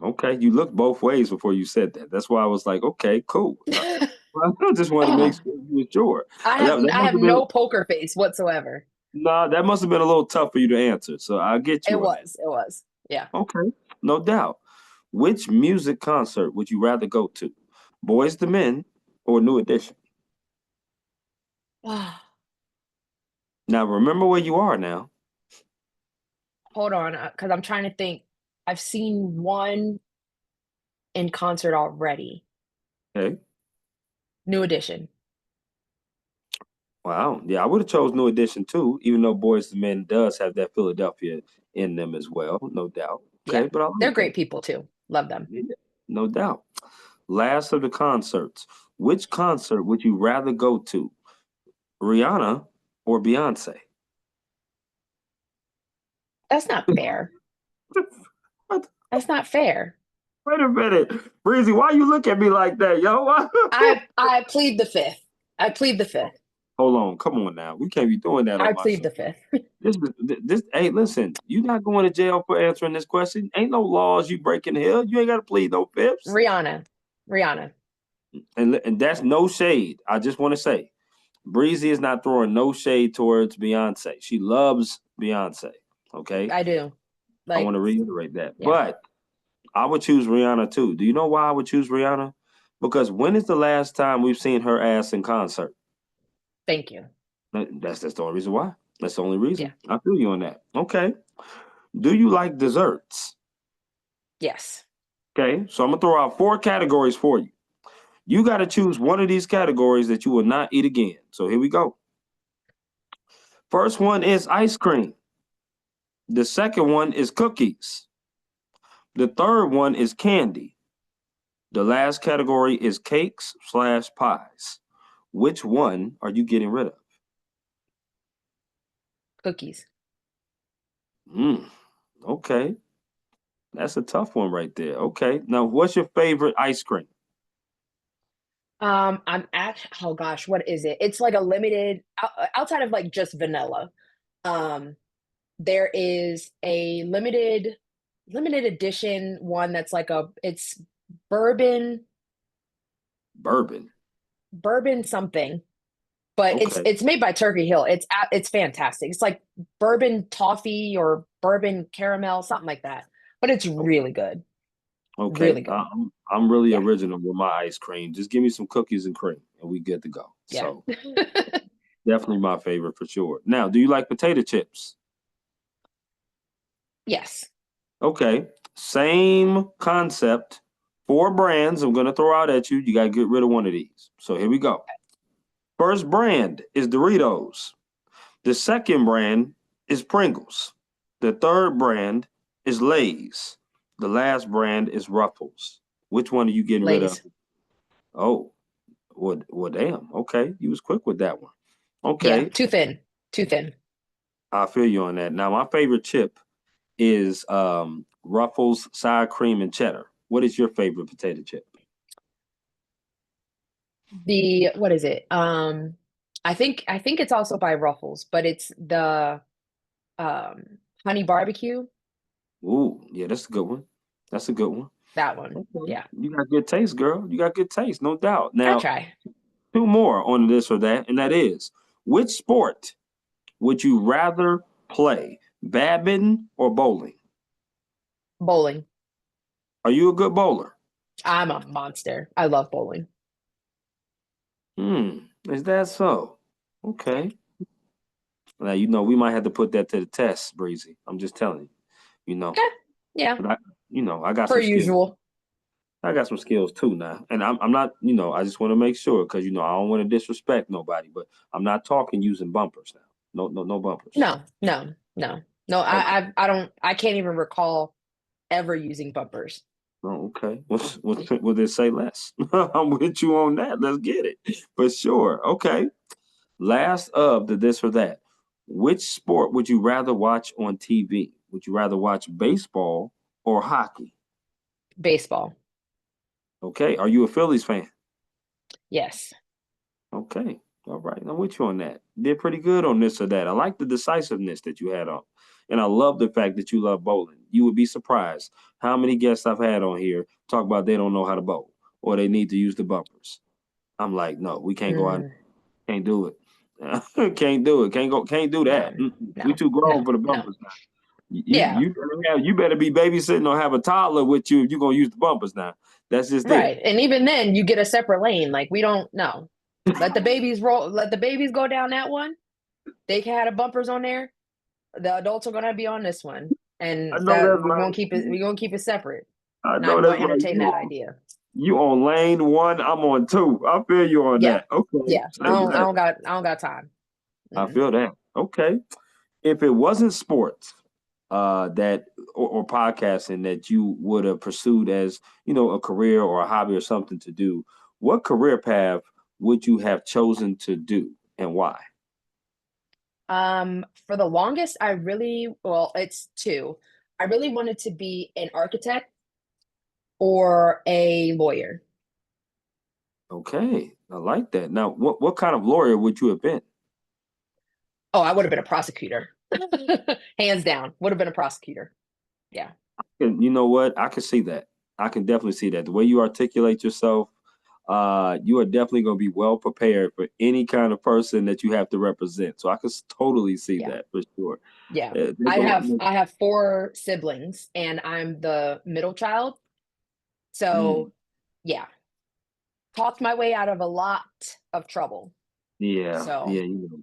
Okay, you looked both ways before you said that. That's why I was like, okay, cool. I I just wanted to make sure you were sure. have That I must have have been no poker face whatsoever. nah, that must have been a little tough for you to answer. So I'll get It you on that. was. It was. Yeah. Okay, no doubt. Which music concert would you rather go to? Boys to Men or New Edition? Now remember where you are now. Hold on, because I'm trying to think. I've seen one in concert already. Okay. New Edition. Wow. Yeah, I would have chose New Edition too, even though Boys to Men does have that Philadelphia in them as well, no doubt. Yeah. Okay, but I They're like that. great people too. Love them. Yeah, no doubt. Last of the concerts. Which concert would you rather go to? Rihanna or Beyonce? That's not fair. What? That's not fair. Wait a minute. Breezy, why you look at me like that, yo? I plead the fifth. I plead the fifth. Hold on. Come on now. We can't be doing that I on my plead show. the fifth. Hey, listen, you're not going to jail for answering this question. Ain't no laws you breaking here. You ain't got to plead no fifths. Rihanna. Rihanna. And that's no shade. I just want to say, Breezy is not throwing no shade towards Beyonce. She loves Beyonce. Okay. I do. I want Like, to reiterate that. yeah. But I would choose Rihanna too. Do you know why I would choose Rihanna? Because when is the last time we've seen her ass in concert? Thank you. That's the only reason why. That's the only Yeah. reason. I feel you on that. Okay. Do you like desserts? Yes. Okay. So I'm gonna throw out 4 categories for you. You got to choose one of these categories that you will not eat again. So here we go. First one is ice cream. The second one is cookies. The third one is candy. The last category is cakes/pies. Which one are you getting rid of? Cookies. Okay. That's a tough one right there. Okay. Now, what's your favorite ice cream? I'm at, oh gosh, what is it? It's like a limited outside of like just vanilla. Um, there is a limited edition one that's like it's bourbon Bourbon. bourbon something, but it's Okay. it's made by Turkey Hill. It's fantastic. It's like bourbon toffee or bourbon caramel, something like that. But it's really good. Okay. Really good. I'm really Yeah. original with my ice cream. Just give me some cookies and cream and we good to go. Yeah. So definitely my favorite for sure. Now, do you like potato chips? Yes. Okay. Same concept. 4 brands I'm going to throw out at you. You got to get rid of one of these. So here we go. First brand is Doritos. The second brand is Pringles. The third brand is Lay's. The last brand is Ruffles. Which one are you getting rid of? Lay's. Oh, well, damn. Okay. You was quick with that one. Yeah. Okay. Too thin. Too thin. I feel you on that. Now, my favorite chip is Ruffles sour cream and cheddar. What is your favorite potato chip? The what is it? I think it's also by Ruffles, but it's the honey barbecue. Ooh, yeah, that's a good one. That's a good one. That one. Okay. Yeah. You got good taste, girl. You got good taste, no doubt. I Now, try. 2 more on this or that, and that is, which sport would you rather play, badminton or bowling? Bowling. Are you a good bowler? I'm a monster. I love bowling. Is that so? Yeah. Okay. Now, we might have to put that to the test, Breezy. I'm just telling you, you know, Yeah. Yeah. but I got Per some skills. usual. I got some skills too now, and I'm not. I just want to make sure because I don't want to disrespect nobody, but I'm not talking using bumpers now. No, no, no bumpers. No, no, no. No, Okay. I can't even recall ever using bumpers. Oh, okay. What they say less? I'm with you on that. Let's get it for sure. Okay. Last of the this or that. Which sport would you rather watch on TV? Would you rather watch baseball or hockey? Baseball. Okay. Are you a Phillies fan? Yes. Okay. All right. I'm with you on that. Did pretty good on this or that. I like the decisiveness that you had on. And I love the fact that you love bowling. You would be surprised how many guests I've had on here talk about they don't know how to bowl or they need to use the bumpers. I'm like, no, we can't go out. Mm, Can't do it. Can't do it. Can't do that. no, We no, too no, grown for the no. bumpers now. Yeah, You better be babysitting or have a toddler with you if you're gonna use the bumpers now. That's just it. right. And even then, you get a separate lane. Like we don't know. Let the babies roll. Let the babies go down that one. They can have the bumpers on there. The adults are gonna be on this one, I and know that that's we're gonna right. keep it. We're gonna keep it separate. I know Not that's going to right. entertain that idea. You on lane one, I'm on two. I feel you on Yeah, that. Okay. yeah. Say less. I don't got time. I Mm. feel that. Okay. If it wasn't sports, that or podcasting that you would have pursued as, a career or a hobby or something to do, what career path would you have chosen to do and why? For the longest, well, it's two. I really wanted to be an architect or a lawyer. Okay. I like that. Now, what kind of lawyer would you have been? Oh, I would have been a prosecutor. Hands down, would have been a prosecutor. Yeah, And you know what? I can see that. I can definitely see that. The way you articulate yourself, you are definitely going to be well prepared for any kind of person that you have to represent. So I can totally see yeah, that for sure. yeah. They're going I have four siblings, and I'm the middle child. So, yeah, talked my way out of a lot of trouble. yeah, So, yeah.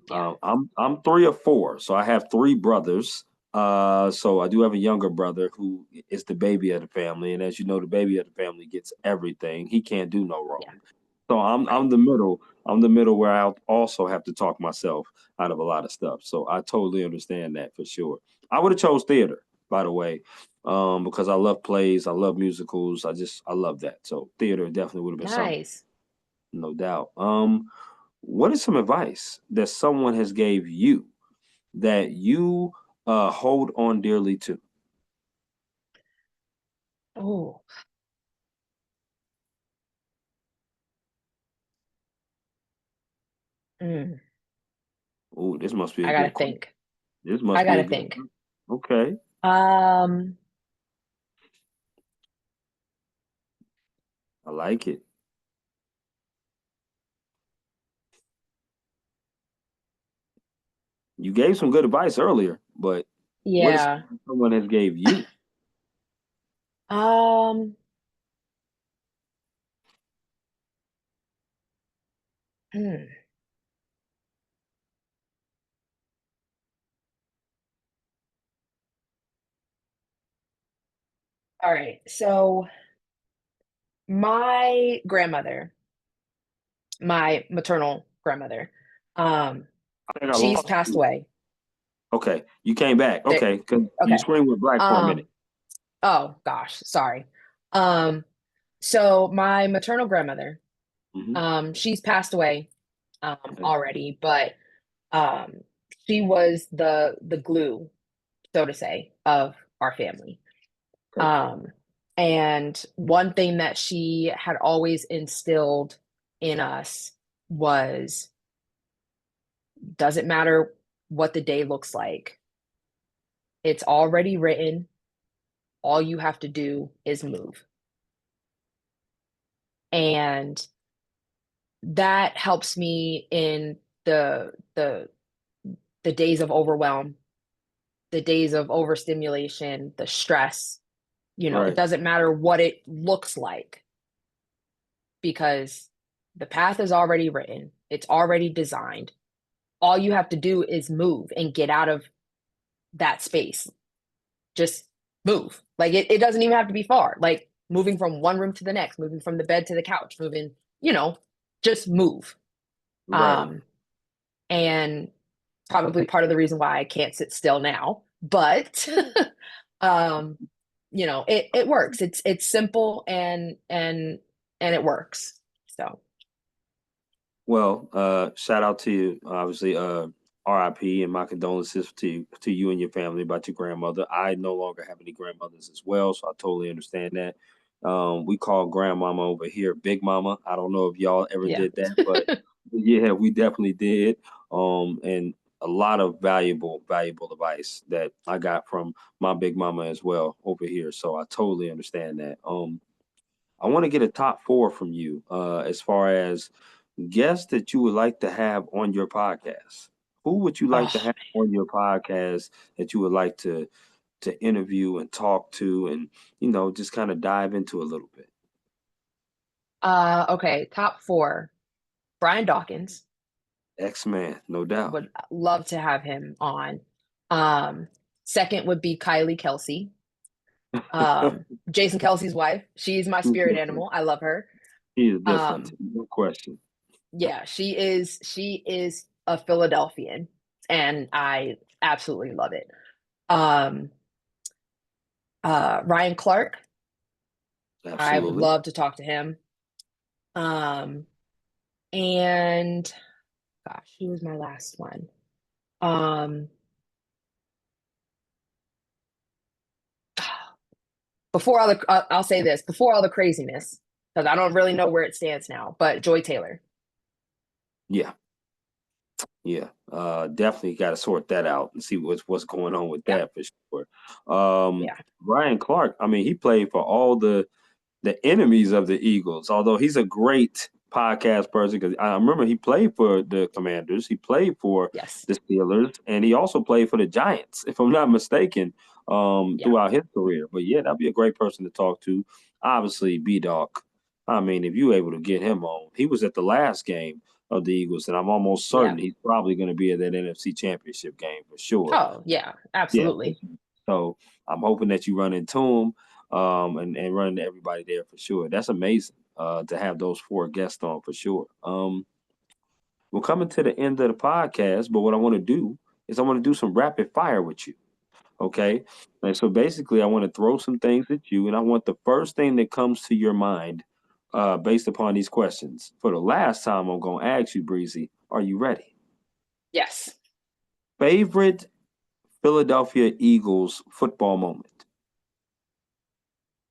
yeah, I'm three or four, so I have three brothers. So I do have a younger brother who is the baby of the family, and as you know, the baby of the family gets everything. He can't do no yeah, wrong. So I'm right. the middle. I'm the middle where I also have to talk myself out of a lot of stuff. So I totally understand that for sure. I would have chose theater, by the way, because I love plays, I love musicals. I love that. So theater definitely would have been something, Nice. no doubt. What is some advice that someone has gave you that you hold on dearly to? Oh, mm, Oh, this must be a I gotta good question. think. This I must be a gotta good think. one. Okay, Um, I like it. You gave some good advice earlier, but what is yeah. something someone has gave you? Um, hmm. All right. So my grandmother, my maternal grandmother, um, I think I she's lost passed you. away. Okay, you came back. There, Okay, because you okay. screamed with black for a minute. Um, oh gosh, sorry. Um, so my maternal grandmother, Hmm. she's passed away Okay, already, but um she was the glue, so to say, of our family. okay, Um, and one thing that she had always instilled in us was doesn't matter what the day looks like, it's already written. All you have to do is move. And that helps me in the days of overwhelm, the days of overstimulation, the stress. It right, doesn't matter what it looks like because the path is already written, it's already designed. All you have to do is move and get out of that space. Just move. Like it doesn't even have to be far. Like moving from one room to the next, moving from the bed to the couch, moving, you know, just move. right. Um, and probably part of the reason why I can't sit still now, but um, it works. It's simple and it works. So Well, shout out to you, obviously, RIP and my condolences to you and your family about your grandmother. I no longer have any grandmothers as well, so I totally understand that. We call grandmama over here Big Mama. I don't know if y'all ever yeah. did that, but Yeah, we definitely did. And a lot of valuable advice that I got from my big mama as well over here. So I totally understand that. I want to get a top four from you, as far as guests that you would like to have on your podcast. Who would you like to Oh, have on your podcast that you would like to interview and talk to, and just kind of dive into a little bit? okay. Top four. Brian Dawkins. X-Man, no doubt. Would love to have him on. Um, Second would be Kylie Kelsey. Jason Kelsey's wife. She's my He's spirit different. animal. I love her. He is different, Um, no question. yeah, she is a Philadelphian and I absolutely love it. Um, Ryan Clark. I would Absolutely. love to talk to him. Um, and gosh, who was my last one? Um, before all the, I'll say this, before all the craziness, because I don't really know where it stands now, but Joy Taylor. Yeah, yeah. Definitely got to sort that out and see what's going on with Yeah, that for sure. yeah, Ryan Clark, I mean, he played for all the enemies of the Eagles. Although he's a great podcast person, because I remember he played for the Commanders, he played for yes, the Steelers, and he also played for the Giants, if I'm not mistaken, yeah, throughout his career. But yeah, that'd be a great person to talk to. Obviously, B Dog. I mean, if you able to get him on, he was at the last game of the Eagles, and I'm almost yeah. certain he's probably going to be at that NFC Championship game for sure. Oh, yeah, Yeah. absolutely. So I'm hoping that you run into him, and run into everybody there for sure. That's amazing, to have those four guests on for sure. We're coming to the end of the podcast, but what I want to do is I want to do some rapid fire with you. Okay. And so basically, I want to throw some things at you, and I want the first thing that comes to your mind, based upon these questions. For the last time, I'm going to ask you, Breezy, are you ready? Yes. Favorite Philadelphia Eagles football moment?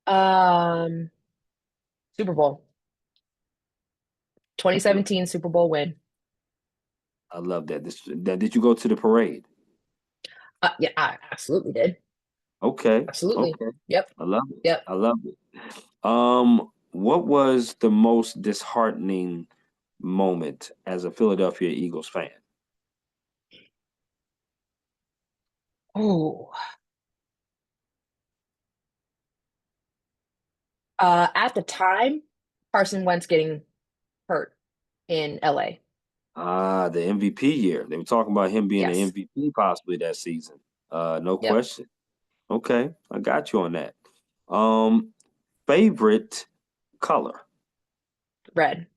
Um, Super Bowl. I love, 2017 Super Bowl win. I love that. Did you go to the parade? Yeah, I absolutely did. Okay. Absolutely. Okay. Yep. I love it. Yep. I love it. What was the most disheartening moment as a Philadelphia Eagles fan? Oh, at the time, Carson Wentz getting hurt in LA. Ah, the MVP year. They were talking about him being an Yes. MVP possibly that season. No Yep. question. Okay, I got you on that. Um, Favorite color. Red.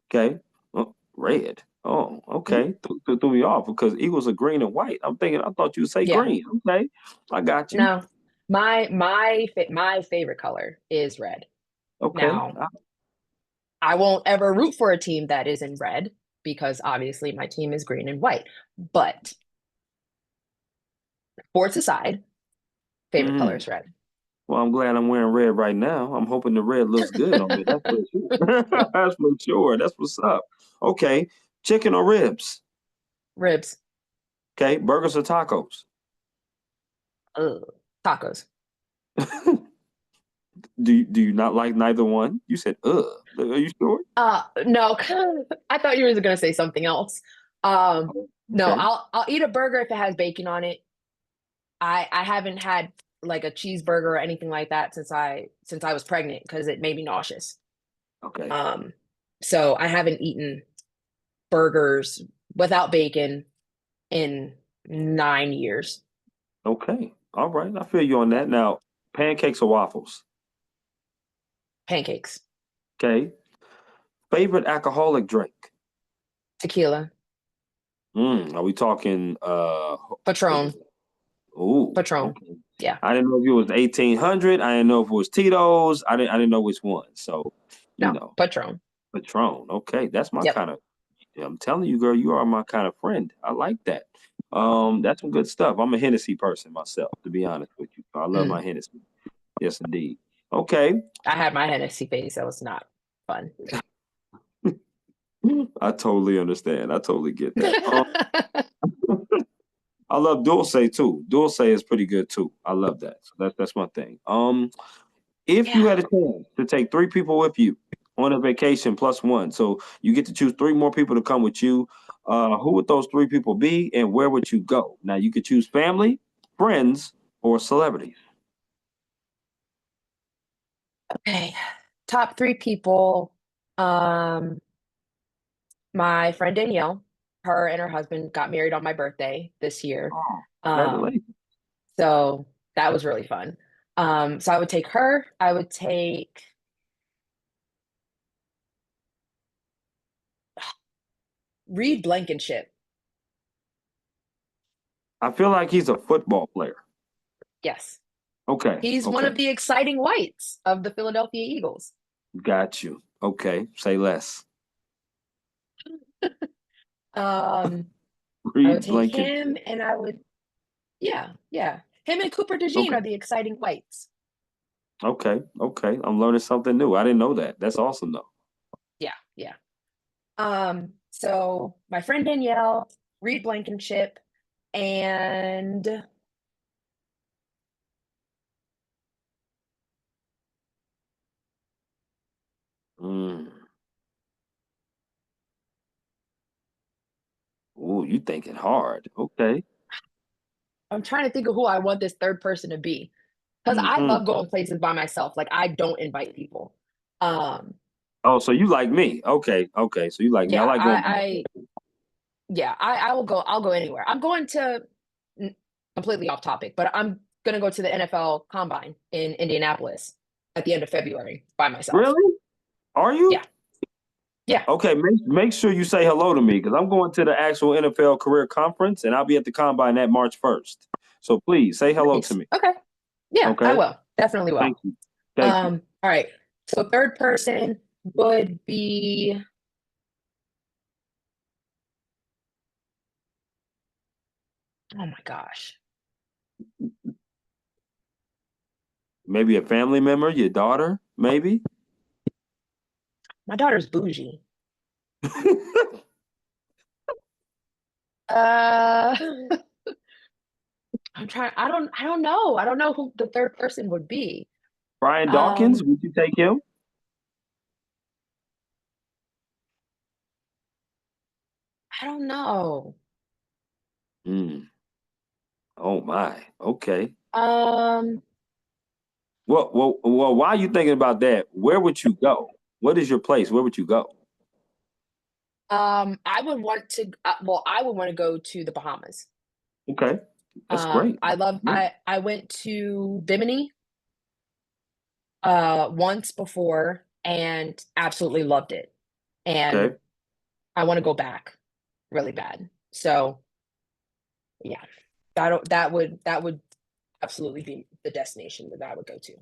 Okay. Oh, red. Oh, Mhm. okay. Threw me off because Eagles are green and white. I'm thinking, I thought you'd say Yeah. green. Okay, I got you. No, my favorite color is red. Okay. Now, I won't ever root for a team that is in red because obviously my team is green and white. But sports aside, favorite color Mhm. is red. Well, I'm glad I'm wearing red right now. I'm hoping the red looks good on me. That's for sure. Yep. That's for sure. That's what's up. Okay. Chicken or ribs? Ribs. Okay. Burgers or tacos? Ugh. Tacos. Do you not like neither one? You said, ugh. Are you sure? No, I thought you were gonna say something else. Um, Oh, no, okay. I'll eat a burger if it has bacon on it. I haven't had like a cheeseburger or anything like that since I was pregnant because it made me nauseous. Okay. Um, so I haven't eaten burgers without bacon in 9 years. Okay. All right. I feel you on that. Now, pancakes or waffles? Pancakes, Okay. Favorite alcoholic drink? tequila, Are we talking what is Patron, it? Ooh, Patron. okay. Yeah, I didn't know if it was 1800. I didn't know if it was Tito's. I didn't know which one. So, you no, know, Patron. Patron. Okay, that's my Yep. kind of. Yeah, I'm telling you, girl, you are my kind of friend. I like that. That's some good stuff. I'm a Hennessy person myself, to be honest with you. I love my Mm. Hennessy. Yes, indeed. Okay. I had my Hennessy phase. That was not fun. I totally understand. I totally get that. I love Dulce too. Dulce is pretty good too. I love that. So that's my thing. If you Yeah. had a chance to take three people with you on a vacation plus one, so you get to choose three more people to come with you, who would those three people be and where would you go? Now you could choose family, friends, or celebrities. Okay. Top three people. Um, my friend Danielle, her and her husband got married on my birthday this year. Oh, Um, congratulations. so that was really fun. So I would take her. I would take Reed Blankenship. I feel like he's a football player. Yes. Okay, He's one okay. of the exciting whites of the Philadelphia Eagles. Got you. Okay, say less. Um, I would Reed take Blanket. him and I would, yeah, yeah. Him and Cooper DeJean Okay. are the exciting whites. Okay, okay. I'm learning something new. I didn't know that. That's awesome though. Yeah, yeah. So my friend Danielle, Reed Blankenship, and Mm. Ooh, you thinking hard. Okay. I'm trying to think of who I want this third person to be. Because I Hmm. love going places by myself. Like I don't invite people. Um, Oh, so you like me. Okay, okay. So you like me. I yeah, like going by I myself. yeah, I will go, I'll go anywhere. I'm going to completely off topic, but I'm gonna go to the NFL Combine in Indianapolis at the end of February by myself. Really? Are you? Yeah, yeah. Okay, make sure you say hello to me because I'm going to the actual NFL career conference and I'll be at the combine that March 1st. So please say hello to Nice. me. Okay. Yeah, I Okay? will. Definitely will. Thank you. Thank you. All right. So third person would be, oh my gosh. Maybe a family member, your daughter, maybe. My daughter's bougie. Uh I'm trying, I don't know. I don't know who the third person would be. Brian Dawkins, Um, would you take him? I don't know. Mm. Oh my. Okay. Um, Well, while you thinking about that, where would you go? What is your place? Where would you go? I would want to, well, I would want to go to the Bahamas. Okay. That's great. I went to Bimini once before and absolutely loved it. And Okay. I want to go back really bad. So yeah, that would absolutely be the destination that I would go to.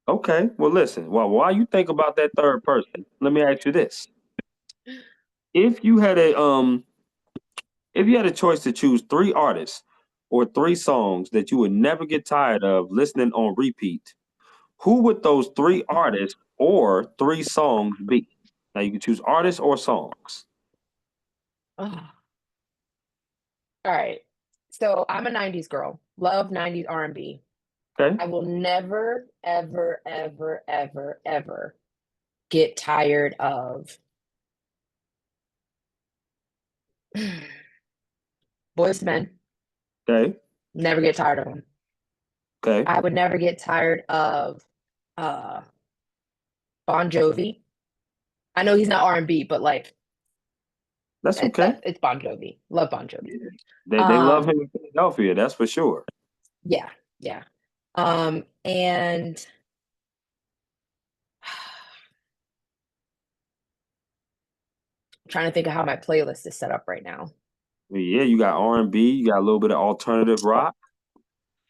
Okay. Well, listen. Well, while you think about that third person, let me ask you this: if you had a choice to choose three artists or three songs that you would never get tired of listening on repeat, who would those three artists or three songs be? Now you can choose artists or songs. Oh, all right. So I'm a 90s girl. Love 90s R&B. Okay. I will never, ever, ever, ever, ever get tired of Boys Men. Okay. Never get tired of them. Okay. I would never get tired of uh Bon Jovi. I know he's not R&B, but like That's okay. it's Bon Jovi. Love Bon Jovi. Yeah. They love Um, him in Philadelphia, that's for sure. yeah, yeah. And I'm trying to think of how my playlist is set up right now. Yeah, you got R&B, you got a little bit of alternative rock.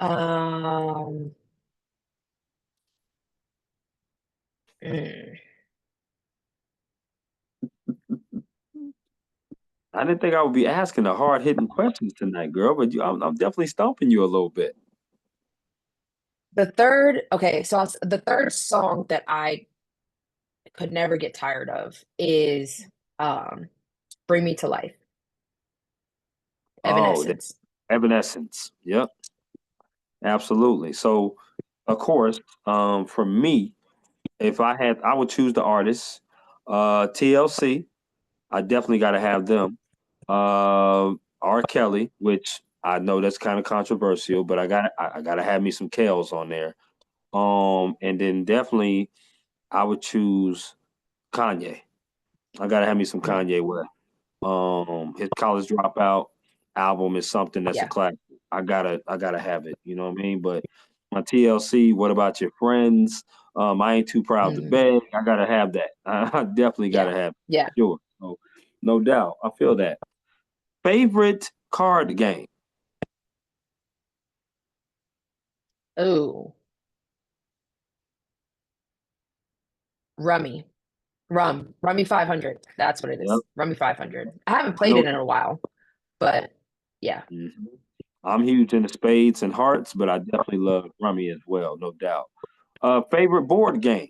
Um, mm, I didn't think I would be asking the hard hitting questions tonight, girl, but I'm definitely stumping you a little bit. okay, so the third song that I could never get tired of is um, Bring Me to Life, Oh, Evanescence. Evanescence. Yep, absolutely. So, of course, for me, if I would choose the artist. TLC, I definitely got to have them. R. Kelly, which I know that's kind of controversial, but I got to have me some Kales on there. And then definitely I would choose Kanye. I got to have me some Mm, Kanye West. His College Dropout album is something that's a yeah. classic. I gotta have it. You know what I mean? But my TLC, what about your friends? I ain't too proud to Mm, beg. I gotta have that. I definitely yeah. gotta have it. Yeah. Sure. So, no doubt. I feel that. Favorite card game? Oh, Rummy. Rummy 500. That's what it Yep. is. Rummy 500. I haven't I played know. it in a while, but yeah. Mhm. I'm huge into spades and hearts, but I definitely love rummy as well, no doubt. Favorite board game?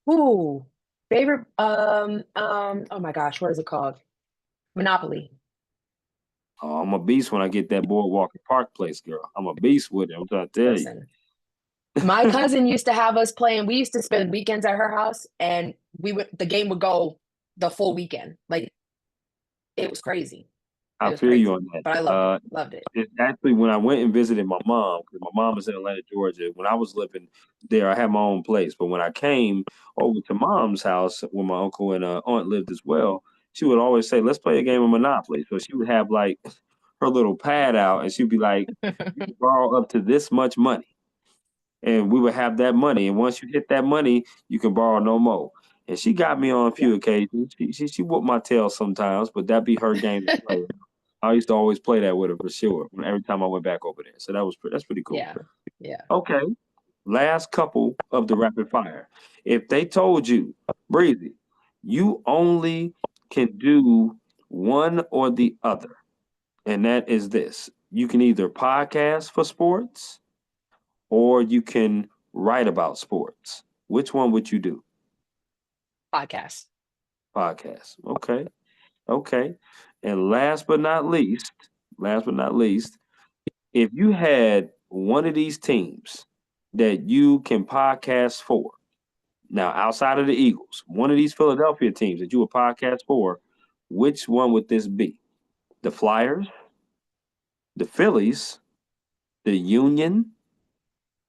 Ooh, favorite. Oh my gosh, what is it called? Monopoly. Oh, I'm a beast when I get that boardwalk and park place, girl. I'm a beast with it. I'm trying to tell you. Listen, my cousin used to have us playing. We used to spend weekends at her house, and the game would go the full weekend. Like it was crazy. It I was feel you crazy, on that. but I loved it. Loved it. It's actually when I went and visited my mom, because my mom is in Atlanta, Georgia. When I was living there, I had my own place. But when I came over to mom's house, where my uncle and aunt lived as well, she would always say, "Let's play a game of Monopoly." So she would have like her little pad out, and she'd be like, "You can borrow up to this much money," and we would have that money. And once you hit that money, you can borrow no more. And she got me on a Yeah, few occasions. She whooped my tail sometimes, but that be her game to play. I used to always play that with her for sure. Every time I went back over there, so that's pretty cool. yeah, yeah. Okay, last couple of the rapid fire. If they told you, Breezy, you only can do one or the other, and that is this: you can either podcast for sports or you can write about sports. Which one would you do? Podcast. Podcast. Okay. Okay. And last but not least, if you had one of these teams that you can podcast for, now outside of the Eagles, one of these Philadelphia teams that you would podcast for, which one would this be? The Flyers, the Phillies, the Union,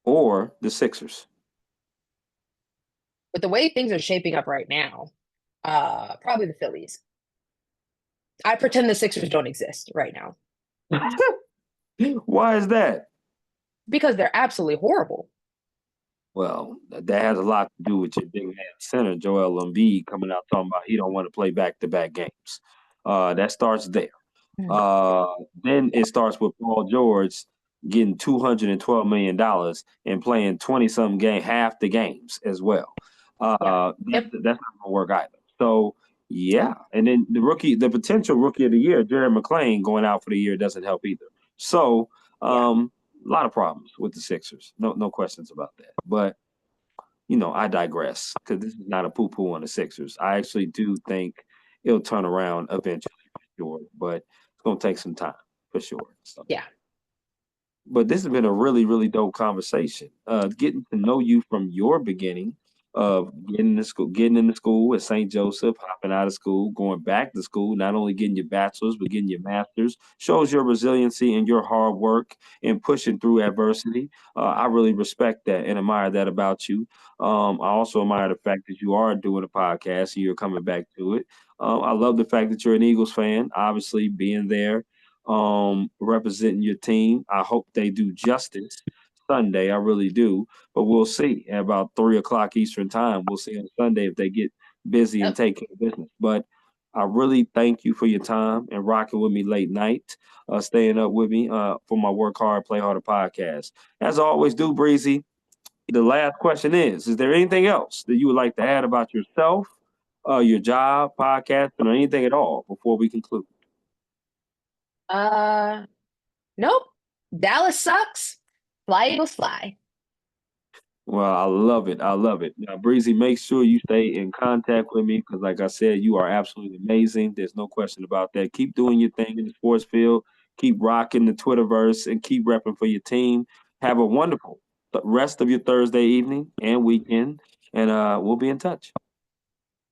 or the Sixers? But the way things are shaping up right now, probably the Phillies. I pretend the Sixers don't exist right now Why is that? because they're absolutely horrible. Well, that has a lot to do with your big man center, Joel Embiid, coming out talking about he don't want to play back-to-back games. That starts there. Mm, Uh, then it starts with Paul George getting $212 million and playing 20-some game, half the games as well. yeah. That's not gonna work either. So yeah, and then the potential rookie of the year, Jared McClain, going out for the year doesn't help either. So Yeah. a lot of problems with the Sixers. No questions about that. But I digress because this is not a poo-poo on the Sixers. I actually do think it'll turn around eventually for sure, but it's gonna take some time for sure. So, Yeah. but this has been a really, really dope conversation. Getting to know you from your beginning of getting into school at St. Joseph, hopping out of school, going back to school, not only getting your bachelor's, but getting your master's, shows your resiliency and your hard work and pushing through adversity. I really respect that and admire that about you. I also admire the fact that you are doing a podcast and you're coming back to it. I love the fact that you're an Eagles fan, obviously being there representing your team. I hope they do justice Sunday. I really do. But we'll see at about 3 o'clock Eastern time. We'll see on Sunday if they get busy and Yep. take care of business. But I really thank you for your time and rocking with me late night, staying up with me for my Work Hard, Play Harder podcast. As I always do, Breezy, the last question is there anything else that you would like to add about yourself, your job, podcast, or anything at all before we conclude? Uh, nope. Dallas sucks. Fly Eagles fly. Well, I love it. I love it. Now, Breezy, make sure you stay in contact with me because, like I said, you are absolutely amazing. There's no question about that. Keep doing your thing in the sports field. Keep rocking the Twitterverse and keep repping for your team. Have a wonderful rest of your Thursday evening and weekend, and we'll be in touch.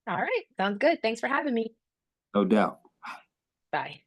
All right. Sounds good. Thanks for having me. No doubt. Bye.